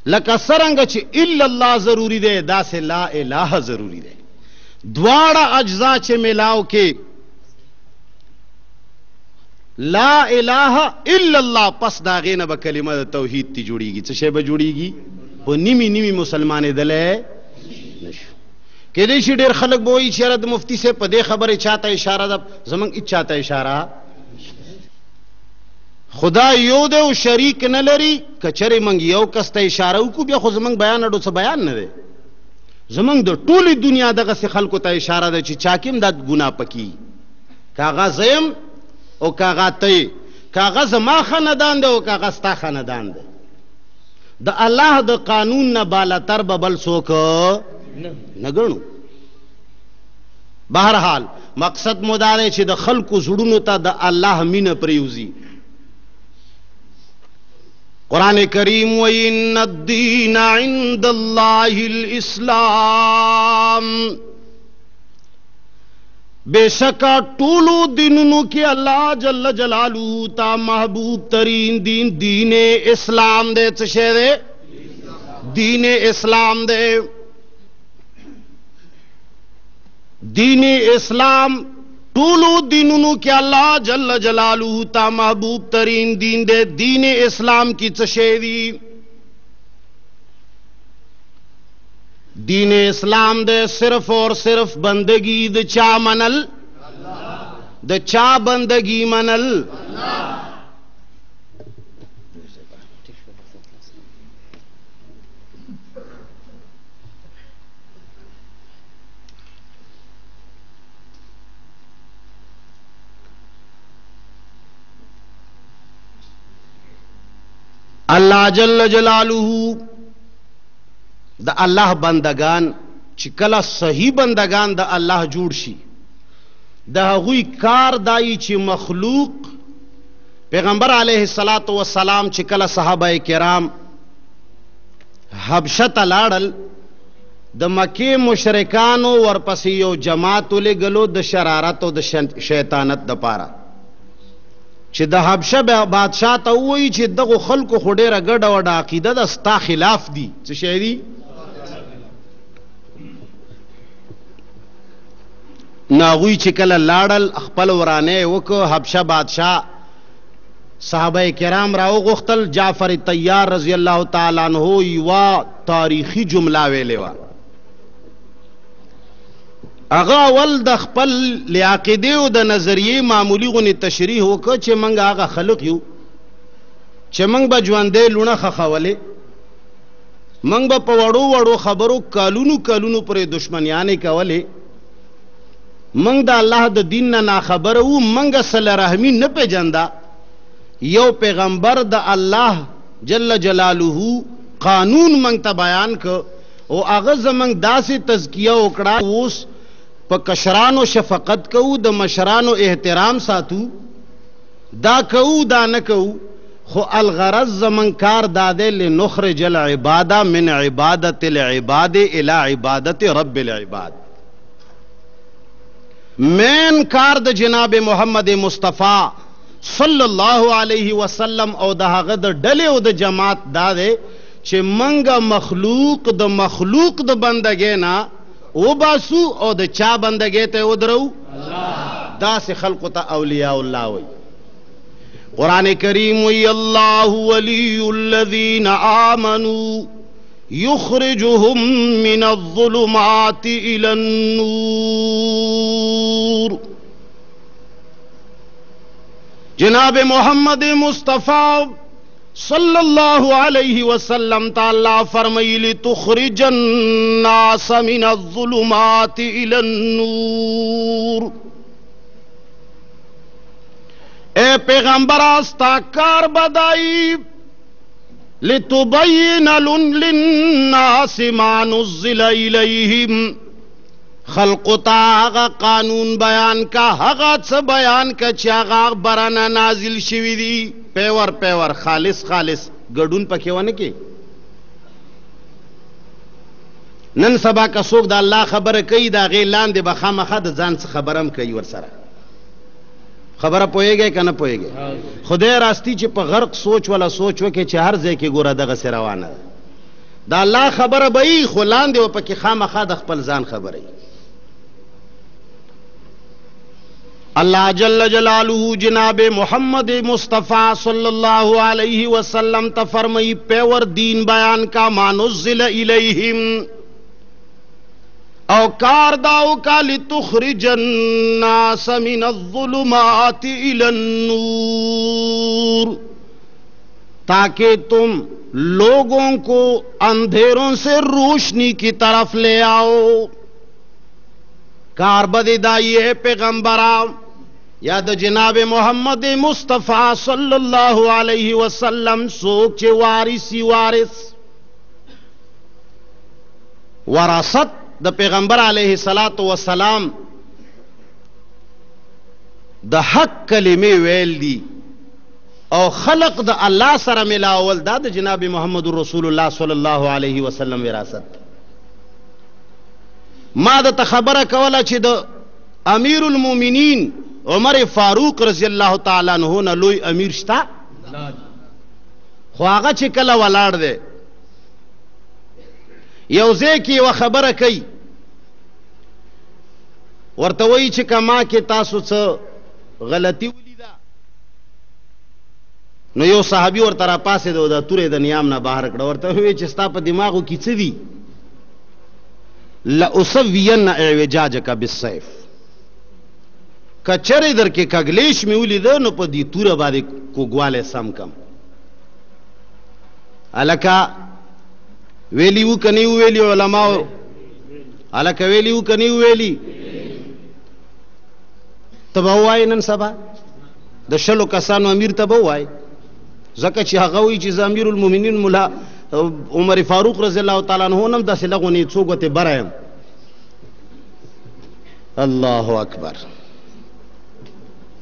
لکه څرنګه چې الا الله ضروري دی داسې لا اله ضروري دی دواړه اجزا چې ملاو کې لا الہ الا اللہ پس داغے نہ بکلمہ توحید تی جوڑی گی څه شی به جوړیږي په نیمی نیمی مسلمانې دلې نشو کېدای شي ډېر خلک به وایي چې د مفتی صاحب په دې خبرې چاته اشاره ده زمونږ هېڅ چاته اشاره خدا یو دی او شریک نه لري که چرې موږ یو کس ته اشاره وکړو بیا خو زمونږ بیان اډو څه بیان نه دی زمونږ د ټولې دنیا دغسې خلکو ته اشاره ده چې چا کې هم دا ګناه پکې که هغه زه یم او کاغا تی کاغا زما خاندان دی او کاغا ستا خاندان دی د الله د قانون نه بالاتر به بل څوک نه ګڼو بهرحال مقصد مو دا دی چې د خلکو زړونو ته د الله مینه پرېوځي قرآن کریم وایي ان الدین عند الله الاسلام بے شکا ٹولو دینونو کی اللہ جل جلالہ تا محبوب ترین دین دین اسلام دے څه شی دے دین اسلام دے دین اسلام طولو دینونو کی اللہ جل جلالہ تا محبوب ترین دین دے. دین اسلام کی چشیدی دین اسلام دے صرف اور صرف بندگی د چا منل د چا بندگی منل اللہ جل جلالہ دا اللہ بندگان چکلا صحیح بندگان دا اللہ جوڑ شي دا غوی کار دائی چی مخلوق پیغمبر علیہ السلام چکلا صحابہ کرام حبشت لاڑل دا مکی مشرکانو ورپسی یو جماعتو لگلو دا شرارت و دا شیطانت دا پارا چې د حبشه بادشاہ ته وایي چې دغه خلکو خو ډېره ګډه وډه عقیده ده ستا خلاف دي. څه شی دي؟ نو هغوی چې کله لاړل خپل ورانه یې وکړ. حبشه بادشاہ صحابه کرام راوغوښتل. جعفر طیار رضی الله تعالی عنہ یوه تاریخي جمله ویلې وه. اغا اول د خپل لیاقیده او د نظریه معمولی غونی تشریح وکړه چې منګ هغه خلق یو چې منګ به ژوندې لونه خخولې، منګ به په وړو وړو خبرو کالونو کالونو پرې دشمنیانې کولې، منګ د الله د دین نه ناخبره وو، منګ صله رحمي نه پیژندا. یو پیغمبر د الله جل جلاله قانون منګ ته بیان ک او هغه زمنګ داسې تزکیه وکړه. اوس پا کشرانو شفقت کو، دا مشرانو احترام ساتو، دا کو دا نکو، خو الغرض زمن کار دادے لنخرج العبادہ من عبادت العباد الى عبادت رب العباد. مین کار دا جناب محمد مصطفیٰ صلی اللہ علیہ وسلم او دا غد ڈلے او دا جماعت دادے چھ منگا مخلوق دا بندگینا او باسو او د چا بندگی ته ودرو دا سے خلق تا اولیاء اللہ وی. قرآن کریم وی اللہ ولی الذین آمنوا یخرجهم من الظلمات الى النور. جناب محمد مصطفیٰ صلی اللہ علیہ وسلم تعالی فرمائی لتخرج الناس من الظلمات الى النور. اے پیغمبر آستا کار بدائی لتبین للناس ما نزل الیہم. خلقتا آغا قانون بیان کا حغات سے بیان کا چاغا برانا نازل شوی دی پیور پیور خالص خالص گڑون پکے ونه کی. نن سبا کا سوک دا اللہ خبر کئی دا غیلان دے بخامخا دا ځان سے خبرم کئی ورسرا خبر پوئے گئے کہ نہ پوئے گئے. خدای راستی چی پا غرق سوچ والا سوچ وکے چی ہر زے کی گورا دا غسی روانا دا اللہ خبر بئی خلان دے و پکی خامخا دا خپل ځان خبر ای. اللہ جل جلالہ جناب محمد مصطفیٰ صلی اللہ علیہ وسلم تفرمائی پیور دین بیان کا ما نزل الیہم او کار داو کا لتخرج الناس من الظلمات الى النور، تاکہ تم لوگوں کو اندھیروں سے روشنی کی طرف لے آؤ. کار بدائی ہے پیغمبرام یا دا جناب محمد مصطفیٰ صلی اللہ علیہ وسلم سوک چے وارثی وارث وراثت دا پیغمبر علیہ السلام دا حق کلمے ویل دی او خلق دا اللہ سر ملاول دا جناب محمد رسول اللہ صلی اللہ علیہ وسلم وراثت. ما دا تخبر کولا چی دا امیر المومنین عمر فاروق رضی اللہ تعالیٰ عنہ نا لوی امیر شتا خو آغا چی کلا والار دے یوزے کی و خبر کئی ورته وایي چې کما کې تاسو څه غلطي ولیده. نو یو صحابي ورته راپاسېد او دا تورې د نیام نه بهر کړه، ورته وایي چې ستا په دماغو کې څه دي؟ لأصوین اعوجاجک بالسیف، کچرې در کې کګلیش مې ولیده نو په دې توره باندې کوګوالی سم کم. هلکه ویلی و که نه ویلی علماو؟ هلکه ویلی و که نه ویلی؟ ته به ووایې نن سبا د 100 کسانو امیر ته به ووایې، ځکه چې هغه وایي چې زه امیر المؤمنین ملا عمر فاروق رضی الله تعالی عنہ نم داسې لغونې څو ګوتې بره یم. الله اکبر.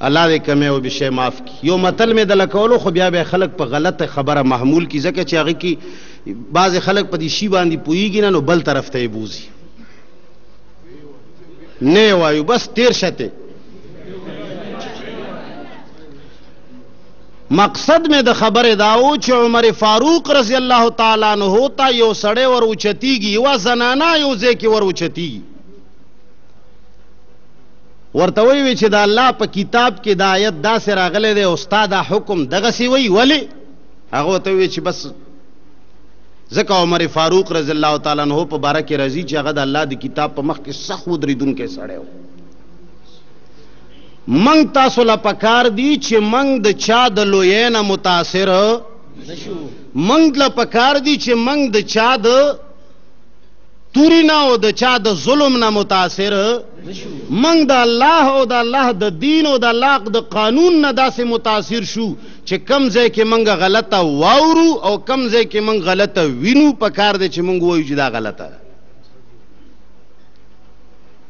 الله دې کمی او بشی معاف کی. یو متل مې دله کولو خو بیا به خلک په غلط خبره محمول کی، ځکه چې هغه کې بعض خلک په دې شی باندې پوهیږي نه، نو بل طرف ته یې بوزي. نه وایو بس تیر شته. مقصد میں دا خبر داو چې عمر فاروق رضی اللہ تعالی عنہ تا یو سڑے ور اوچتیگی، یو زنانا یو ځای کې ور اوچتیگی. ورته وی چې دا الله په کتاب کې دا آیت داسې راغلی دی، استاد حکم دغسې وی ولی؟ هغه ته وی چې بس ځکه عمر فاروق رضی اللہ تعالی عنہ په باره کې راځي چې هغه د الله د کتاب په مخ کې سخت ودرېدونکی سړی و. منگ تاسو لا پکار دی چې منگ د چا د لوی نه متاثر نشو. منگ لا پکار دی چې منگ د چا د توری نه او د چا د ظلم نه متاثر نشو. منگ د الله او د الله د دین او د الله د قانون نه داسې متاثر شو چې کم ځای کې منگ غلطه واورو او کم ځای کې منگ غلطه وینو. پکار دی چې منگ وایو چې دا غلطه.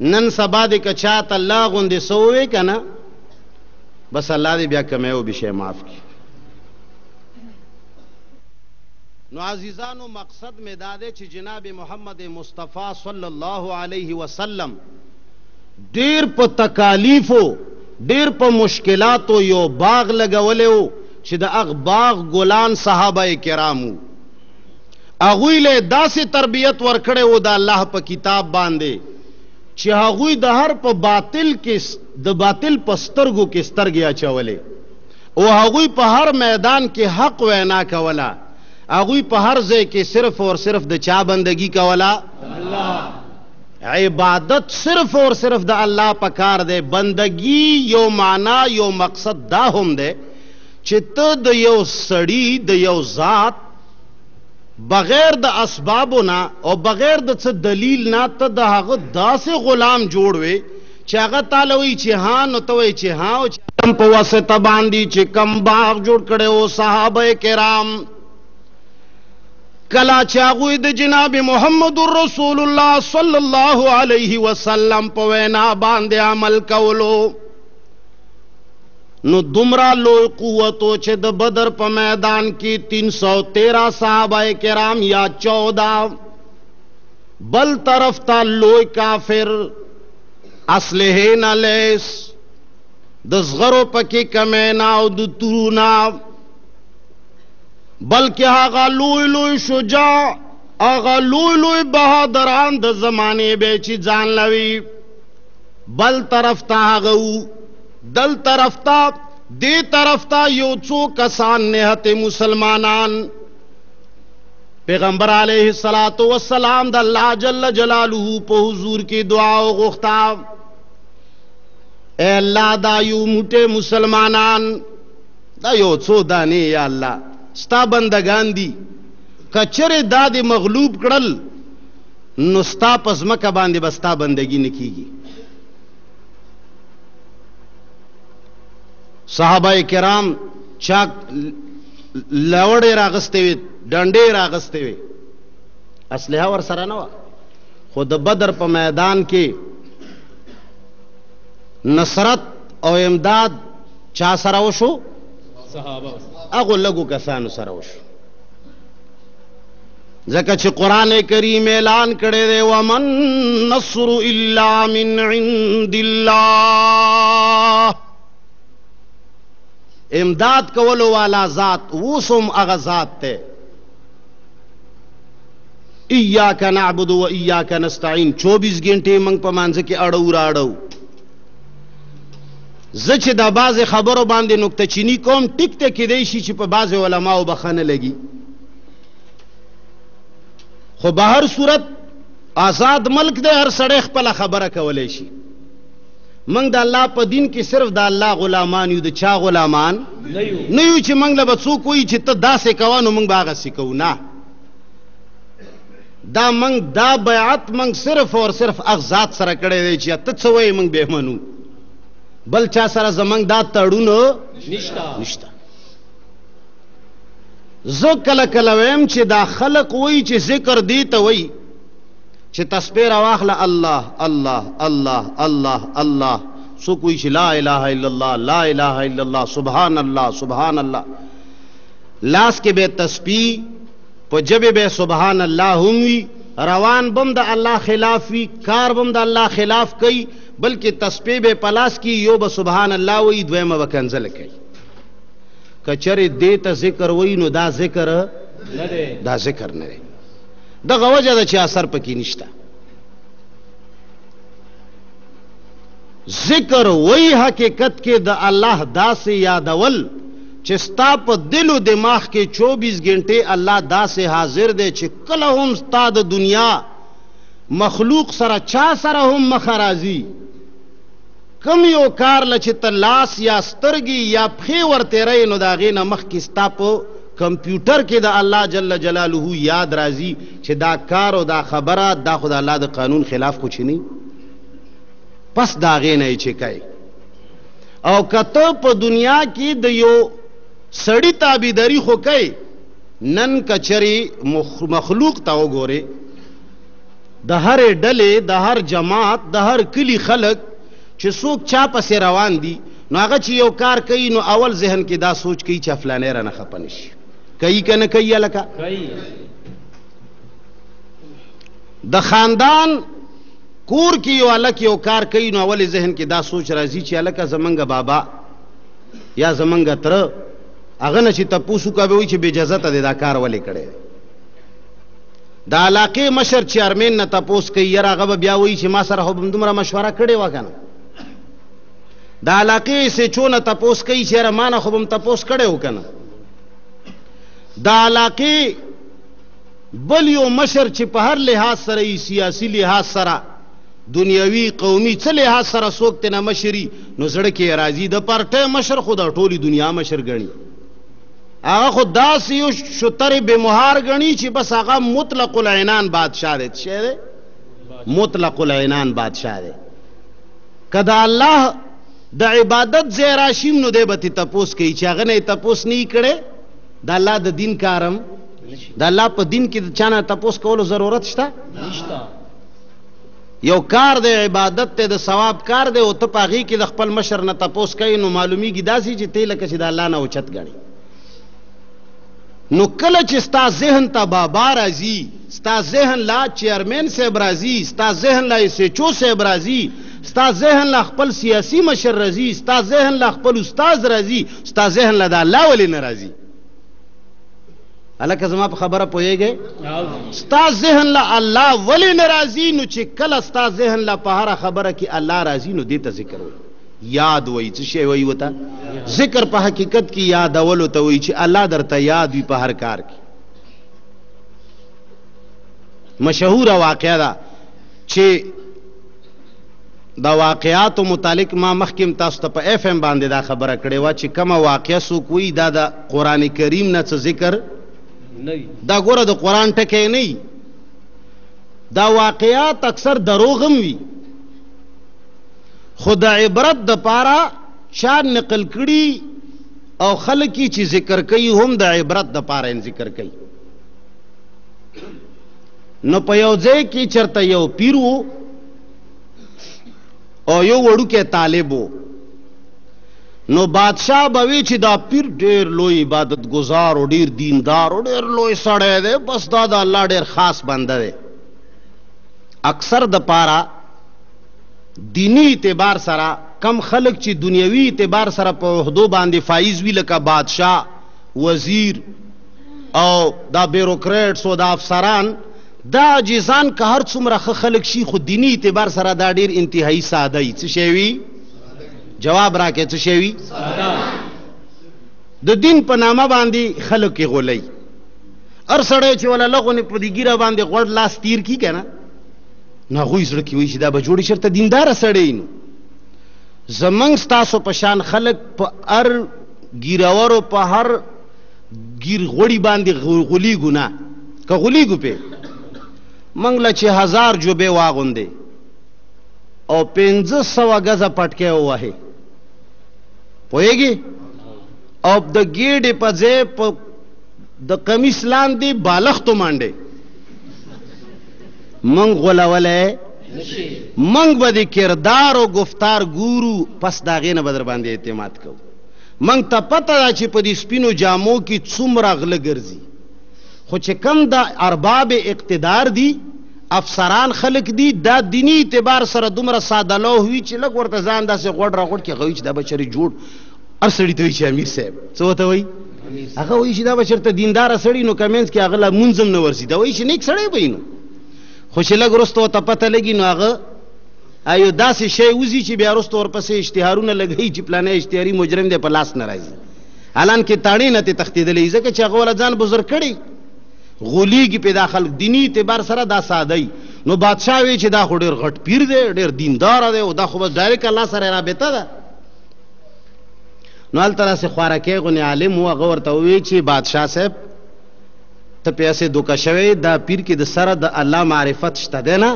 نن سبا دې که چاته الله غوندې څه ووایې که نه، بس الله دې بیا کمی او بشی معاف کی. نو عزیزانو مقصد میں دا دے چې جناب محمد مصطفیٰ صلی اللہ علیہ وسلم ډیر په تکالیفو ډیر په مشکلاتو یو باغ لګولی و چې د هغه باغ ګلان صحابه کرامو. هغوی له داسې تربیت ورکړی و د الله په کتاب باندې چې هغوی د هر په باطل کې د باطل په سترګو کې سترګې اچولې او هغوی په هر میدان کې حق وینا کوله. هغوی په هر ځای کې صرف اور صرف د چا بندگی کوله؟ الله. عبادت صرف اور صرف د الله پکار دی. بندگی یو معنا یو مقصد دا هم دی چې ته د یو سړي د یو ذات بغیر د اسبابو نه او بغیر د څه دلیل نه ته د هغه داسې غلام جوړ وې چې هغه تعالی وایي چې ها، نو ته وایي چې ها، او چې کم په واسطه باندې چې کم باغ جوړ کړی و صحابه کرام. کلا چې هغوی د جناب محمد رسول الله صلی الله علیه وسلم په وینا باندې عمل کولو، نو دمرا لوی قوتو چې د بدر په میدان کې 313 صحابہ کرام یا 14، بل طرف تا لوی کافر اسلحه نه لیس، د زغرو پکې کمینا او د تورونا، بلکہ آغا لوی لوی شجاع آغا لوی لوی بہادران د زمانے بیچی جان لوی. بل طرف تا آغاو دل طرف تا دی طرف تا یو چو کسان نہت مسلمانان. پیغمبر علیہ السلام دا اللہ جل جلالہ پہ حضور کی دعا و غختا، اے اللہ دا یو موٹے مسلمانان دا یو چو دانی یا اللہ ستا بندگان دی، کچر دا دی مغلوب کڑل نو ستا پزمکا باندے بستا بندگی نکی گی. صحابہ کرام چاک لوڑے راغستے ہوئے ڈنڈے راغستے ہوئے، اسلحہ ور سره نوا، خود بدر پا میدان کے نصرت او امداد چا سره وشو؟ صحابہ. اگو لگو کسانو سره وشو، ځکه چې قرآن کریم اعلان کړی دی ومن نصر الا من عند الله. امداد کولو والا ذات وسم اغا ذات تے. ایاک نعبد و ایاک نستعین، 24 گھنٹے منگ پا مانزے کے اڑو راڑو. زه چې دا بعضې خبرو باندې نکته چینی کوم ټیک ته کیدی شي چې په بعضې علماو بخښنه لګي، خو به هر صورت آزاد ملک دی، هر سړی خپله خبره کولی شي. موږ د الله په دین کې صرف د الله غلامان یو، د چا غلامان نه یو چې موږ له به څوک وایي چې ته داسې کوه نو موږ به هغسې کوو. نه، دا بیعت موږ صرف اور صرف هغه ذات سره کړی دی چې ته څه وایې موږ به منو، بل چا سره زموږ دا تړون نشته. زه کله کله ویم چې دا خلق وایي چې ذکر دی ته وایي چې تسبیح راواخله الله الله الله الله الله، څوک وایي چې لا اله الا الله لا اله الا الله سبحان الله سبحان الله، لاس کې به تسبیح په جبه به سبحان الله هم وي، روان بم د الله خلاف وي، کار بم د الله خلاف کوي، بلکې تسبیح به پلاس کی یو به سبحان الله وی، دویمه به کنزل کوي. کچره دې ته ذکر وی نو دا ذکر نه دی، دا ذکر نه دی. دغه وجه ده چې اثر پکې نشته. ذکر وی حقیقت کې د الله داسې یادول چې ستا په دل و دماغ کې 24 غنټې الله داسې حاضر دی چې کله هم ستا د دنیا مخلوق سره چا سره هم مخ راځي، کم یو کار له چې ته لاس یا سترګې یا پښې ورتېری نو د هغې نه مخکې ستا په کمپیوټر کې د الله جل جلاله یاد راځي چې دا کار او دا خبره دا خو د الله د قانون خلاف خو چې نه، پس د هغې نه یې چې کوي. او که ته په دنیا کې د یو سړي تابعداري خو کوي، نن کچرې مخلوق ته وګورې، د هرې ډلې د هر جماعت د هر کلي خلک چې څوک چا پسې روان دي نو هغه چې یو کار کوي نو اول ذهن کې دا سوچ کوي چې فلانی رانه خفه نشي. کوي که نه کوي؟ هلکه د خاندان کور کې یو هلک یو کار کوي نو اول ذهن کې دا سوچ راځي چې هلکه زمونږ بابا یا زمونږ تره هغه نه چې تپوس وکړه به وایي چې بې اجازته دی دا کار ولې کړی دی. د علاقې مشر چیرمین نه تپوس کوي، یاره هغه به بیا وایي چې ما سره خو به دومره مشوره کړې وه که نه. د علاقې سیچو نه تپوس کوي چې یاره ما نه خو به م تپوس کړی و که نه. د علاقې بل یو مشر چې په هر لحاظ سره یې سیاسي لحاظ سره دنیوي قومي څه لحاظ سره څوک ترې نه مشري نو زړه کې یې راځي د پارټۍ مشر خو د ټولې دنیا مشر ګڼي، هغه خو داسې یو شترې بې مهار ګڼي چې بس هغه مطلق العنان بادشاه دی. څه شی دی؟ مطلق العنان بادشاه دی. که د الله د عبادت ځای راشیم نو دی به تې تپوس کوي چې هغه نه یې تپوس نه یې کړی. د الله د دین کارم د الله په دین کې د چا نه تپوس کولو ضرورت شته؟ نشته. یو کار دی عبادت ته د ثواب کار دی او ته په هغې کې د خپل مشر نه تپوس کوي نو معلومیږي داسې چې ته لکه چې د الله نه اوچت ګڼي. نو کله چې ستا ذهن ته بابا راځي، ستا ذهن لا چیرمین صاحب راځي، ستا ذهن لا سیچو صاحب راځي، ستا ذهن لا خپل سیاسي مشر راځي، ستا ذهن لا خپل استاد راځي، ستا ذهن لا د الله ولې نه راځي؟ هلکه زما په خبره پوهېږئ؟ ستا ذهن لا الله ولې نه راځي؟ نو چې کله ستا ذهن لا په هره خبره کې الله راځي نو دې ته ذکر وایي، یاد وایي. څه شی وایي ورته؟ ذکر په حقیقت کې یادولو ته وایي چې الله درته یاد وي په هر کار کې. مشهوره واقعه ده چې د واقعاتو متعلق ما مخکې تاسو ته په اف ام باندې دا خبره کړې وه چې کومه واقعه څوک وایي دا د قرآن کریم نه څه ذکر دا ګوره د قرآن ټکی نه وي، دا واقعات اکثر دروغ هم وي خو د عبرت دپاره چا نقل کړي او خلک یې چې ذکر کوي هم د عبرت دپاره یې ذکر کوي. نو په یو ځای کې چېرته یو پیر و او یو وړوکی طالب و، نو بادشاہ به وی چې دا پیر ډېر لوی عبادت گزار او ډېر دیندار او ډېر لوی سړی دی، بس دا د الله ډېر خاص بنده دی. اکثر دپاره دینی اعتبار سره کم خلق چې دنیوي اعتبار سره په عہدو باندې فایز وي لکه بادشاہ، وزیر او دا بیروکریټس او دا افسران، دا عاجزان که هر څومره ښه خلق شي خو دینی اعتبار سره دا ډېر انتهایی ساده وي. څه شی وي؟ جواب راکې څه شی وي؟ د دین په نامه باندې خلک کې غولي. هر سړی چې ولا لغونې په دې ګیره باندې غوړ لاس تیر کی که نه نو هغوی زړه کې وایي چې دا به جوړې شرته دینداره سړی نو زمونږ ستاسو په شان خلک په هر ګیرورو په هر ګیر غوړي باندې غولیږو نه که غولیږو پې موږ له چې 1000 جوبې واغوندې او 500 ګزه پټکې ووهې پوهېږې او د ګېډې په ځای په د قمیص لاندې بالښتو مانډې موږ غولولی موږ به د کردار او گفتار ګورو پس د هغې نه به در باندې اعتماد کوو. موږ ته پته ده چې په دې سپینو جامو کې څومره غله ګرځي خو چې کم د ارباب اقتدار دي افسران خلق دي دا دینی اعتبار سره دومره ساده لوح وي چې لږ ورته ځان داسې غوړ را غوړ کې هغه وایي چې دا به چېرې جوړ هر سړي ته وایي چې امیر صاحب څه ورته وایي هغه وایي چې دا به چېرته دینداره سړي نو که منځ کې هغه له مونځ هم نه ورځي دا وایي چې نیک سړی به وي نو خو چې لږ وروسته ورته پته لګي نو هغه یو داسې شی وځي چې بیا وروسته ورپسې اشتهارونه لګوي چې پلانی اشتهاري مجرم دی په لاس نه راځي حالان کې تاڼې نه ترې تښتېدلی ځکه چې هغه والا ځان بزرګ کړی غولیږي پې دا خلک دیني اعتبار سره دا ساده نو بادشاه وی چې دا خو ډېر غټ پیر دی ډېر دینداره دی او دا خو بس ډایرکټ الله سره رابطه ده نو هلته داسې خوارکی غونې عالم و هغه ورته ووایي چې بادشاه صاحب ته پیسې دوکه شوی دا پیر کې د سره د الله معرفت شته دی نه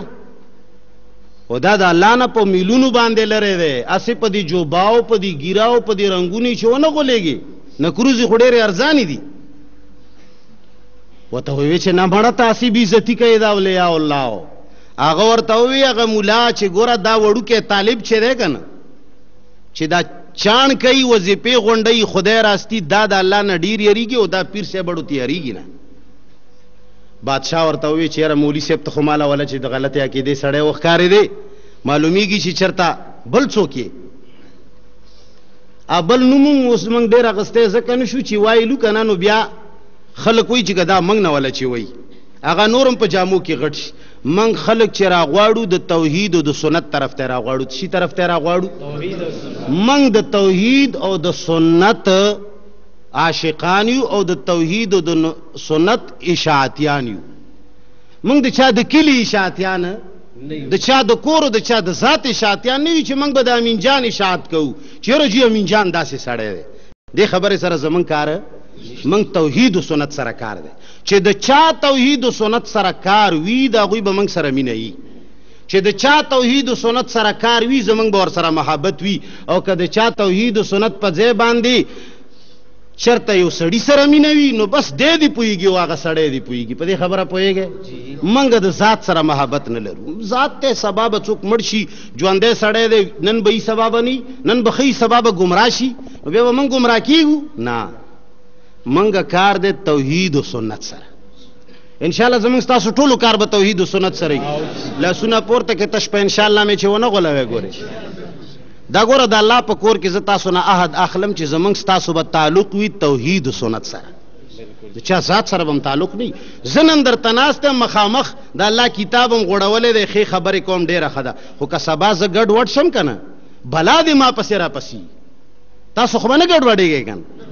او دا د الله نه په میلونو باندې لرې دی هسې په دې جوباو په دې ګیراو په دې رنګونې چې ونه غولېږي نکروزې خو ډېرې ارزانې دي ورته ووایي چې نه مړه تاسې بې عزتي کوي دا اولیاء الله هغه ورته ووایي هغه ملا چې ګوره دا وړوکی طالب چې دی که نه چې دا چاڼ کوي وظیفې غونډوي خدای راستي دا د الله نه ډېر یریږي او دا پیر صاحب اړو ته یریږي نه بادشاه ورته ووایي چې یاره مولي صاحب ته خو ماله وله چې د غلطې عقیدې سړی وښکارېدی معلومیږي چې چېرته بل څوک یې بل نوم هم اوس موږ ډېر اخیستی ځکه نه شو چې وایلو که نه نو بیا خلک وایي چې که دا موږ نه وله چې وایي هغه نور هم په جامو کې غټ شي موږ خلک چې راغواړو د توحید او د سنت طرف ته راغواړو شي طرف ته راغواړو موږ د توحید او د سنت عاشقان یو او د توحید او د سنت اشاعتیان یو موږ د چا د کلي اشاعتیان د چا د کور او د چا د ذات اشاعتیان نه یو چې موږ به د امین جان اشاعت کوو چې یاره جی امین جان داسې سړی دی دې خبرې سره زموږ کار موږ توحید او سنت سره کار دی چې د چا توحید او سنت سره کار وي د هغوی به موږ سره مینه وي چې د چا توحید او سنت سره کار وي زموږ به ورسره محبت وي او که د چا توحید او سنت په ځای باندې چرته یو سړي سره مینه وي نو بس دی دې پوهېږي او هغه سړی دې پوهېږي په دې خبره پوهېږې موږ د ذات سره محبت نه لرو ذات ته سبا به څوک مړ شي ژوندی سړی دی نن به یې سبا به نه نن به ښه سبا به ګمراه شي نو بیا به موږ ګمراه کېږو نه موږ کار دی توحید او سنت سره انشاءالله زموږ ستاسو ټولو کار به توحید او سنت سره وي لاسونه پورته کې تش په انشاءالله مې چې ونه غولوی ګورې دا ګوره د الله په کور کې زه تاسو نه عهد اخلم چې زموږ ستاسو به تعلق وي توحید او سنت سره د چا ذات سره به هم تعلق نه وي زه نن درته ناست یم مخامخ د الله کتاب هم غوړولی دی ښې خبرې کوم ډېره ښه ده خو که سبا زه ګډ وډ شم که نه بلا دې ما پسې راپسي تاسو خو به نه ګډ وډېږئ که نه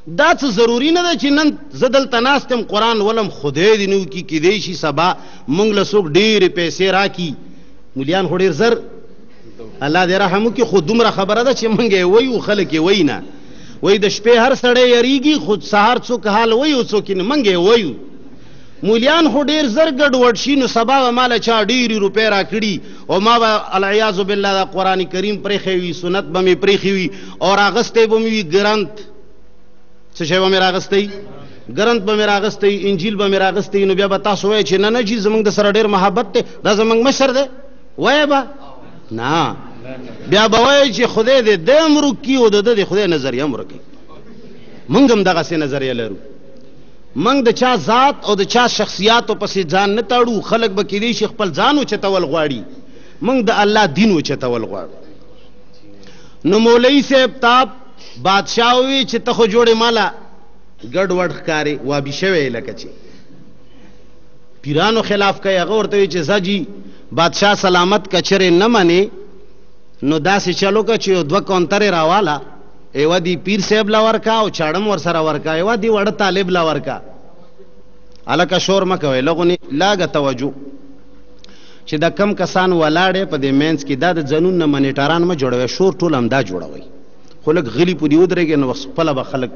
دا څه ضروري نه ده چې نن زه دلته ناست یم قرآن ولم خدای دې نه وکړي کیدی شي سبا موږ له څوک ډېرې پیسې راکړي مولیان خو ډېر زر الله دې رحم وکړي خو دومره خبره ده چې موږ یې وایو خلک یې وایي نه وایي د شپې هر سړی یریږي خو سهار څوک حال وایي او څوک نه موږ یې وایو مولیان خو ډېر زر ګډوډ شي نو سبا به ما له چا ډېرې روپۍ راکړي او ما به العیاذ بالله د قرآن کریم پرېښی وي سنت به مې پرېښي وي او راغستی به مې وي ګرنت څه شی به مې راغستی ګرنت به مې راغستی انجیل به مې راغستی نو بیا به تاسو وایئ چې نه نه جي زموږ د سره ډېر محبت دی دا زموږ مشر دی وایه به نه بیا به وایئ چې خدای دې دی هم ورک کي او د ده د خدای نظریه هم ورک کړي موږ هم دغسې نظریه لرو موږ د چا ذات او د چا شخصیاتو پسې ځان نه تاړو خلک به کیدی شي خپل ځان اوچتول غواړي موږ د الله دین اوچتول غواړو نو مولوي صاحب تاب بادشاه وی چې ته خو جوړې ماله ګډ وډ ښکارې وابي شوی لکه چې پیرانو خلاف کوي هغه ورته وی چې ځه جي بادشاه سلامت که چرې نه منې نو داسې چلو که چې 2 کونترې راواله، یوه دی پیر صاحب له ورکا او چاړم ورسره ورکا، یوه دی وړه طالب له ورکا. هلکه شور مه کوئ، لغونې لاګه توجه چې دا کم کسان ولاړې په دې مینځ کې دا د ځنون نه منیټران مه جوړوئ، شور ټول همدا جوړوئ، خو لږ غلي پورې ودرېږئ نو خپله به خلک.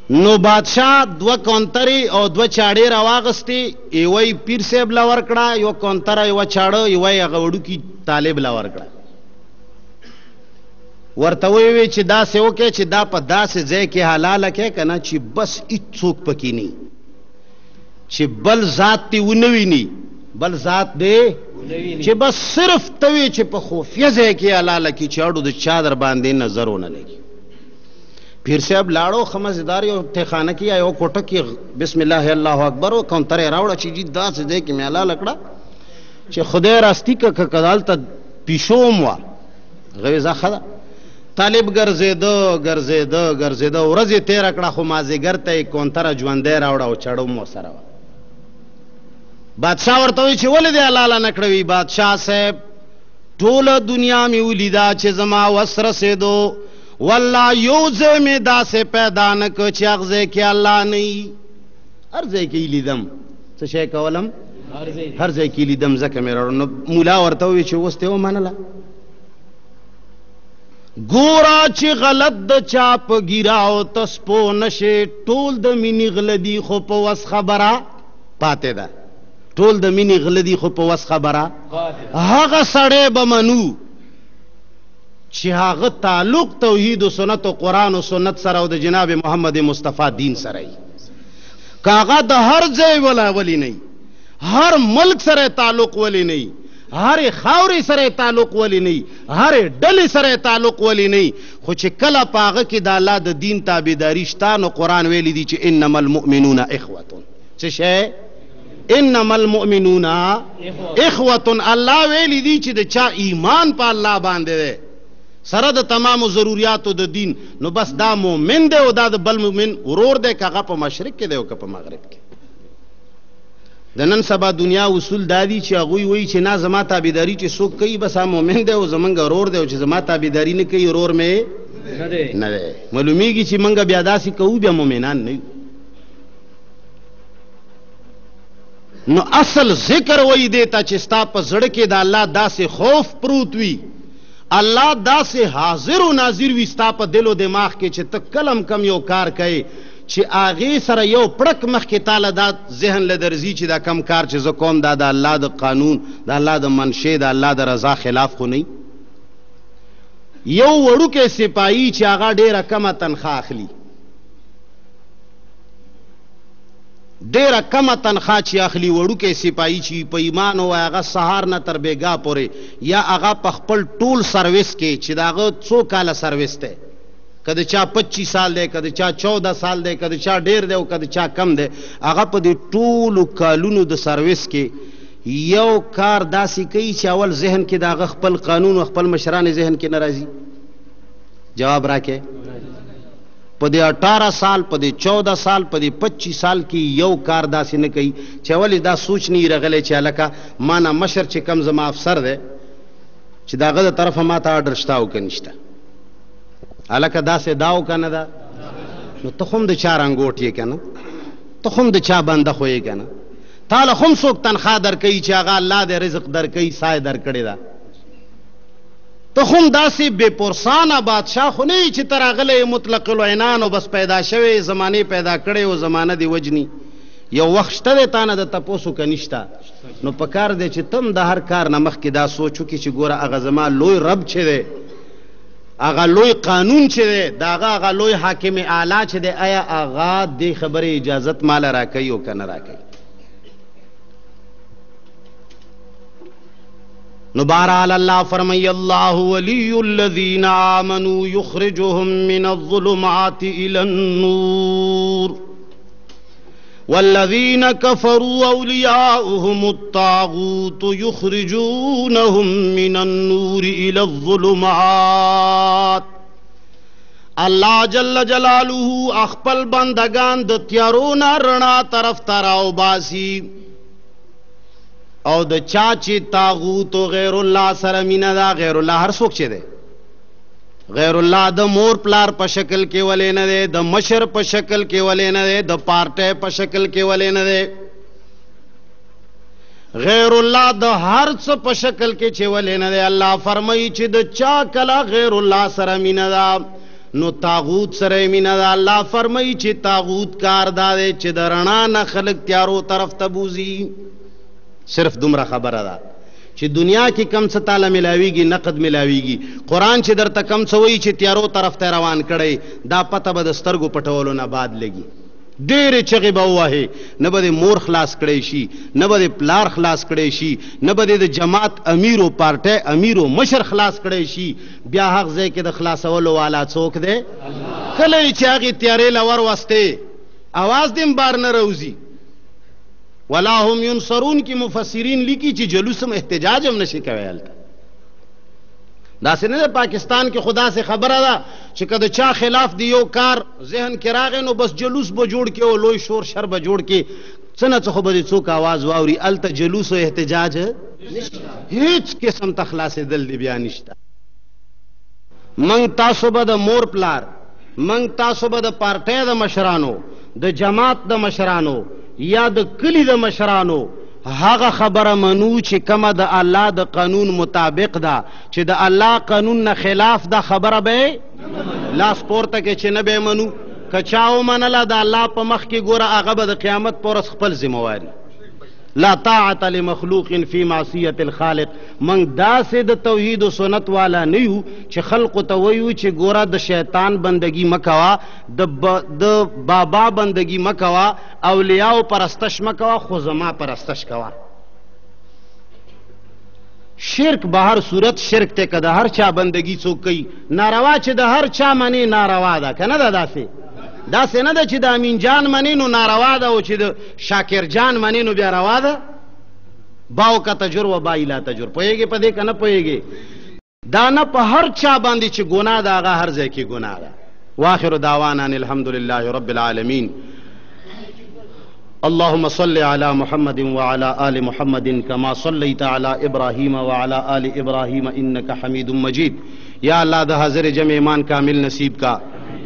نو بادشاہ 2 کونترې او 2 چاړې راواغستې، یوه یې پیر صاحب له ورکړه، یوه کونتره، یوه چاړه، یوه یې هغه وړوکي طالب له ورکړه. ورته ویې چې داسې وکړئ چې دا په داسې ځای کې حلاله کړئ که نه چې بس هېڅوک پکې نه، چې بل ذات دې ونه ویني، بل ذات دې چې بس صرف ته وی چې په خفیه ځای کې حلاله کړي، چې اړو د چا در باندې نظر ونه لګي. پیر صاحب لاړو خمسدار یو تیخانه کې یا یو کوټه کې بسم الله الله اکبر و کونترې راوړه چې جي داسې ځای کې مې حلاله کړه چې خدای راستی که دلته پیشو هم وه. هغه زه ښه ده. طالب ګرځېده ګرځېده ګرځېده، ورځ یې تېره کړه، خو مازدیګر ته یې کونتره ژوندی راوړه او چړه هم ورسره وه. بادشاہ ورته وایي چې ولې دې حلاله نه کړه؟ وي بادشاہ صاحب ټوله دنیا مې ولیده چې زما وس رسېدو، والله یو ځای مې داسې پیدا نه کړ چې هغه ځای کې الله نه وي. هر ځای کې یې لیدم. څه شی کولم؟ هر ځای کې یې لیدم، ځکه مې راوړه. نو مولا ورته ووایي چې اوس دې ومنله؟ ګوره چې غلط د چا په ګیراو ته سپو نشې، ټول د مینې غله دي خو په وس خبره پاتې ده، ټول د مینې غله دي خو په وس خبره. هغه سړی به منو چې هغه تعلق توحید و سنت و قرآن و سنت سره او د جناب محمد مصطفی دین سره وي. که هغه د هر ځای ولی نه، هر ملک سره تعلق ولی نه، هر خاورې سره تعلق ولی نه، هر ډلې سره تعلق ولی نه، خو چې کله په هغه کې د الله د دین تابعداري شته، نو قرآن ویلی دی چې انما المؤمنون اخوة. څه شی؟ انما المؤمنون اخوة. الله ویلی دی چې د چا ایمان په الله باندې دی سره د تمامو ضروریاتو د دین، نو بس دا مومن دی او دا د بل مومن ورور دی، که هغه په مشرق کې دی او که په مغرب کې. د نن سبا دنیا اصول دا دي چې هغوی وایي چې نه زما تابعداري چې څوک کوي بس هغه مومن دی او زمونږ ورور دی، او چې زما تابعداري نه کوي ورور مې نه دی. معلومیږي چې موږ بیا داسې کوو بیا مومنان نه یو. نو اصل ذکر وایي دی ته چې ستا په زړه کې د الله داسې خوف پروت وي، الله داسې حاضر و ناظر وي ستا په دل و دماغ کې چې ته کلم کم یو کار کوي چې هغې سره یو پړک مخکې تاله دا ذهن له درځي چې دا کم کار چې زه کوم دا د الله د قانون، د الله د منشې، د الله د رضا خلاف خو نه. یو وړوکی سپاهي چې هغه ډېره کمه تنخواه اخلي، ډېره کمه تنخواه چې اخلي وړوکی سپاهي چې په ایمان ووایي هغه سهار نه تر بیګا پورې، یا هغه په خپل ټول سروس کې چې د هغه څو کاله سروس دی، که د چا 25 سال دی، که د چا 14 سال دی، که د چا ډېر دی او که د چا کم دی، هغه په دې ټولو کالونو د سروس کې یو کار داسې کوي چې اول ذهن کې د هغه خپل قانون او خپل مشران ذهن کې نه راځي. جواب راکې. په دې 18 سال، په دې 14 سال، په دې 25 سال کې یو کار داسې نه کوي چې ولې دا سوچ نه رغلی چې هلکه ما نه مشر چې کم زما افسر دی چې د هغه د طرفه ما ته آډر شته او که نشته. هلکه داسې دا او که نه ده؟ نو ته خو هم د چا رنګوټ یې که نه، ته خو هم د چا بنده خو یې که نه، تا له خو هم څوک تنخواه در کوي چې هغه الله دې رزق در کوي، سایه در کړې ده. ته خو هم داسې بې پرسانه بادشاه خو نه یې چې ته راغلی مطلق العنان او بس پیدا شوی زمانې پیدا کړی او زمانه دې وجني. یو وخت شته دی تا نه د تپوس که نشته، نو په کار دی چې ته هم د هر کار نه مخکې دا سوچ وکړي چې ګوره هغه زما لوی رب چې دی، هغه لوی قانون چې دی، د هغه لوی حاکم اعلی چې دی، آیا هغه دې خبرې اجازت ماله راکوي او که نه راکوي؟ نو بہرحال اللہ فرمائی اللہ ولی الذین آمنوا یخرجهم من الظلمات الى النور والذین کفروا اولیاؤهم الطاغوت یخرجونهم من النور الى الظلمات. اللہ جل جلالہ اخپل بندگان د تیارونا رنا طرف تراو باسی، او د چا چې طاغوت او غیر الله سره مینه ده، غیر الله هر څوک چې دی، غیر الله د مور پلار په شکل کې ولې نه دی، د مشر په شکل کې ولې نه دی، د پارټۍ په شکل کې ولې نه دی، غیر الله د هر څه په شکل کې چې ولې نه دی. الله فرمایي چې د چا کله غیر الله سره مینه ده نو طاغوت سره مینه ده. الله فرمایي چې طاغوت کار دا دی چې د رڼا نه خلق تیارو طرف ته بوزي. صرف دومره خبره ده چې دنیا کې کم څه تاله ملاویږي، نقد ملاویږي. قرآن چې درته کم څه وایي چې تیارو طرف ته روان کړی، دا پته به د سترګو پټولو نه بعد لګي. ډېرې چغې به ووهې، نه به د مور خلاص کړی شي، نه به د پلار خلاص کړی شي، نه به د جماعت امیر و پارټۍ امیر و مشر خلاص کړی شي. بیا هغ ځای کې د خلاصولو والا څوک دی؟ کله چې هغې تیارې له ور وستې اواز دې هم بار نه روځي. ولا هم ینصرون کی مفسرین لیکي چې جلوس هم احتجاج هم نشي کوی. هلته داسې نه ده پاکستان کې خدا سے خبره ده چې که د چا خلاف دی یو کار ذهن کې راغی نو بس جلوس به جوړ کې او لوی شور شر به جوړ کې، څه نه څه خو به دې څوک آواز واوري. هلته جلوس او احتجاج هیڅ قسم ته خلاصېدل دی بیا نشته. منږ تاسو به د مور پلار، منږ تاسو به د پارټۍ د مشرانو، د جماعت د مشرانو یا د کلی د مشرانو هغه خبره منو چې کومه د الله د قانون مطابق ده، چې د الله قانون نه خلاف ده خبره به لاس پورته کې چې نه به منو. که چا ومنله د الله په مخ کې ګوره هغه به د قیامت په ورځ خپل ذمواري. لا طاعت لمخلوق فی معصیت الخالق. منږ داسې د توحید و سنت والا نه یو چې خلقو ته ویو چې ګوره د شیطان بندگی مکوه، د بابا بندگی مکوه، اولیاء پرستش مکوه، خو زما پرستش کوه. شرک به هر صورت شرک ته که د هر چا بندگی څوک کوي ناروا، چې د هر چا منی ناروا ده، که نه ده؟ داسې نه ده چې د امین جان منی نو ناروا ده او چې د شاکر جان منی نو بیا روا ده. باو کا تجر و بائی لا تجر. پوهېږې په دې که نه پوهېږې؟ دا نه په هر چا باندې چې ګناه ده هغه هر ځای کې ګناه ده. واخر دعوانا ان الحمد لله رب العالمین. اللهم صل على محمد وعلى آل محمد كما صليت على ابراهيم وعلى آل ابراهيم انك حميد مجيد. یا الله د حاضر جمع ایمان کامل نصیب کا.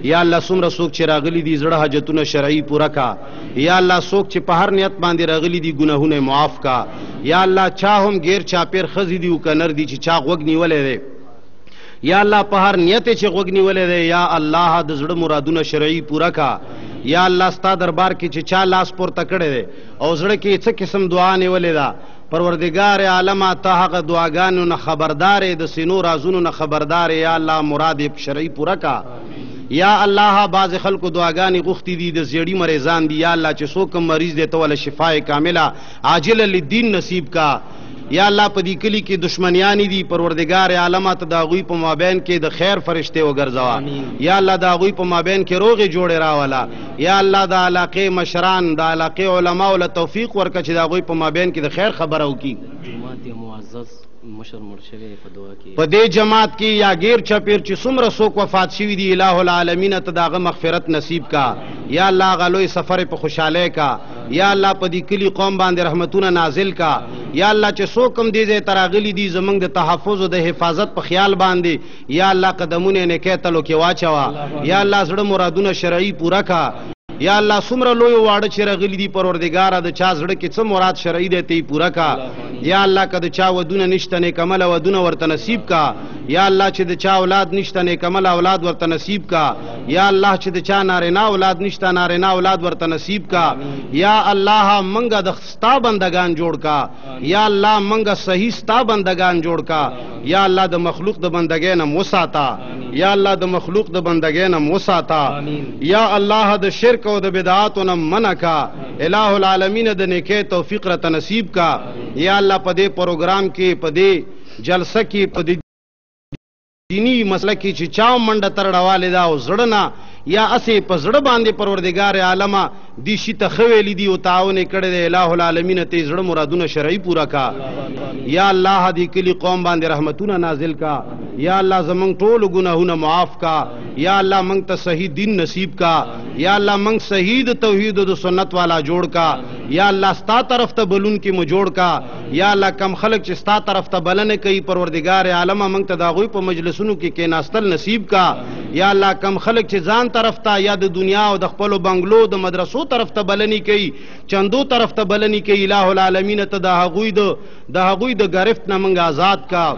یا الله څومره څوک چې راغلي دي زړه حاجتونه شرعي پوره کا. یا الله څوک چې په هر نیت باندې راغلي دي ګناهونه معاف کا. یا الله چا هم غیر چاپیر ښځې دي او که نر دي چې چا غوږ نیولی دی، یا الله په هر نیت چې غوږ نیولی دی، یا الله د زړه مرادونه شرعي پوره کا. یا الله ستا دربار کې چې چا لاس پورته کړی دی او زړه کې څه قسم دعا نیولې ده، پروردگار عالمه ته هغه دعاګانو نه خبردارې، د سینو رازونو نه خبردارې. یا الله مراد یې شرعي پوره کا. یا الله بعض خلکو دعاګانې غوښتي دي د زیړي مریضان دي، یا الله چې څوک مریض دی ته وله شفای کامله عاجله للدین نصیب کا. یا الله په دې کلي کې دشمنیانې دي، پروردگار عالمه ته د هغوی په مابین کې د خیر فرشتې وګرځوه. یا الله د هغوی په مابین کې روغې جوړې راوله. یا الله د علاقې مشران، د علاقې علماو له توفیق ورکړه چې د هغوی په مابین کې د خیر خبره وکړي. په دې جماعت کې یا غیر چپیر چې څومره څوک وفات شوي دي الہ العالمین ته د هغه مغفرت نصیب کا. یا الله هغه لوی سفر په خوشحالی کا. یا الله په دې کلي قوم باندې رحمتونه نازل کا. یا الله چې څوک هم دې ځای ته راغلي دي زموږ د تحفظ او د حفاظت په خیال باندې، یا الله قدمونه یې نیکۍ تلو کې واچوه. یا الله زړه مرادونه شرعي پوره کا. یا الله څومره لوی واړه چې راغلي دي پروردګاره د چا زړه کې څه مراد شرعي دی ته یې پوره کا. یا الله که د چا ودونه نشته نیکمله ودونه ورته نصیب کا. یا الله چې د چا اولاد نشته نیکمله اولاد ورته نصیب کا. یا الله چې د چا نارینه اولاد نشته نارینه اولاد ورته نصیب کا. یا الله منګه د ستا بندگان جوړ کا. یا الله منګه صحیح ستا بندگان جوړ کا. یا الله د مخلوق د بندګۍ نه وساته. یا الله د مخلوق د بندګۍ نه وساته. یا الله د شرک او د بدعاتو نه منع کا. الہ العالمین د نیکۍ توفیق راته نصیب کا. یا الله په دې پروګرام کې، په دې جلسه کې، په دې دینی مسله کې چې چا منډه ترړوالی ده او زړه نه یا اسې په زړه باندې پروردګار عالمه دې شي ته ښه ویلي دي او تعاون یې کړی دی، الہ العالمین ته یې زړه مرادونه شرعي پوره کا. یا الله دې کلي قوم باندې رحمتونه نازل کا. یا الله زمونږ ټولو ګناهونه معاف کا. یا الله موږ ته صحیح دین نصیب کا. یا اللہ منگ شہید توحید و سنت والا جوڑ کا یا اللہ ستا طرف تا بلون کی مجوڑ کا یا اللہ کم خلق چ ستا طرف تا بلن کئی پروردگار عالم منگ تا داغوی پا مجلسونو کی کیناستل نصیب کا یا اللہ کم خلق چ زان طرف تا یا د دنیا او د خپل بنگلو د مدرسو طرف تا بلنی کئی چندو طرف تا بلنی کئی الہ العالمین تا داغوی د گرفت نہ منگ آزاد کا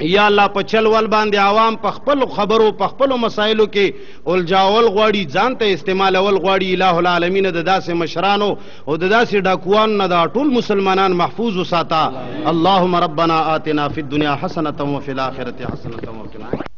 یا اللہ پا چل ول باندے عوام پا خپل خبرو پا خپل مسائلو کے الجاول غواڑی جانتا استعمال اول غواڑی الہ العالمین دا سے مشرانو او دا سے ڈاکوان دا طول مسلمانان محفوظ و ساتا اللہم ربنا آتنا فی الدنیا حسنتا وفی الاخرت حسنتا وفی الآخرت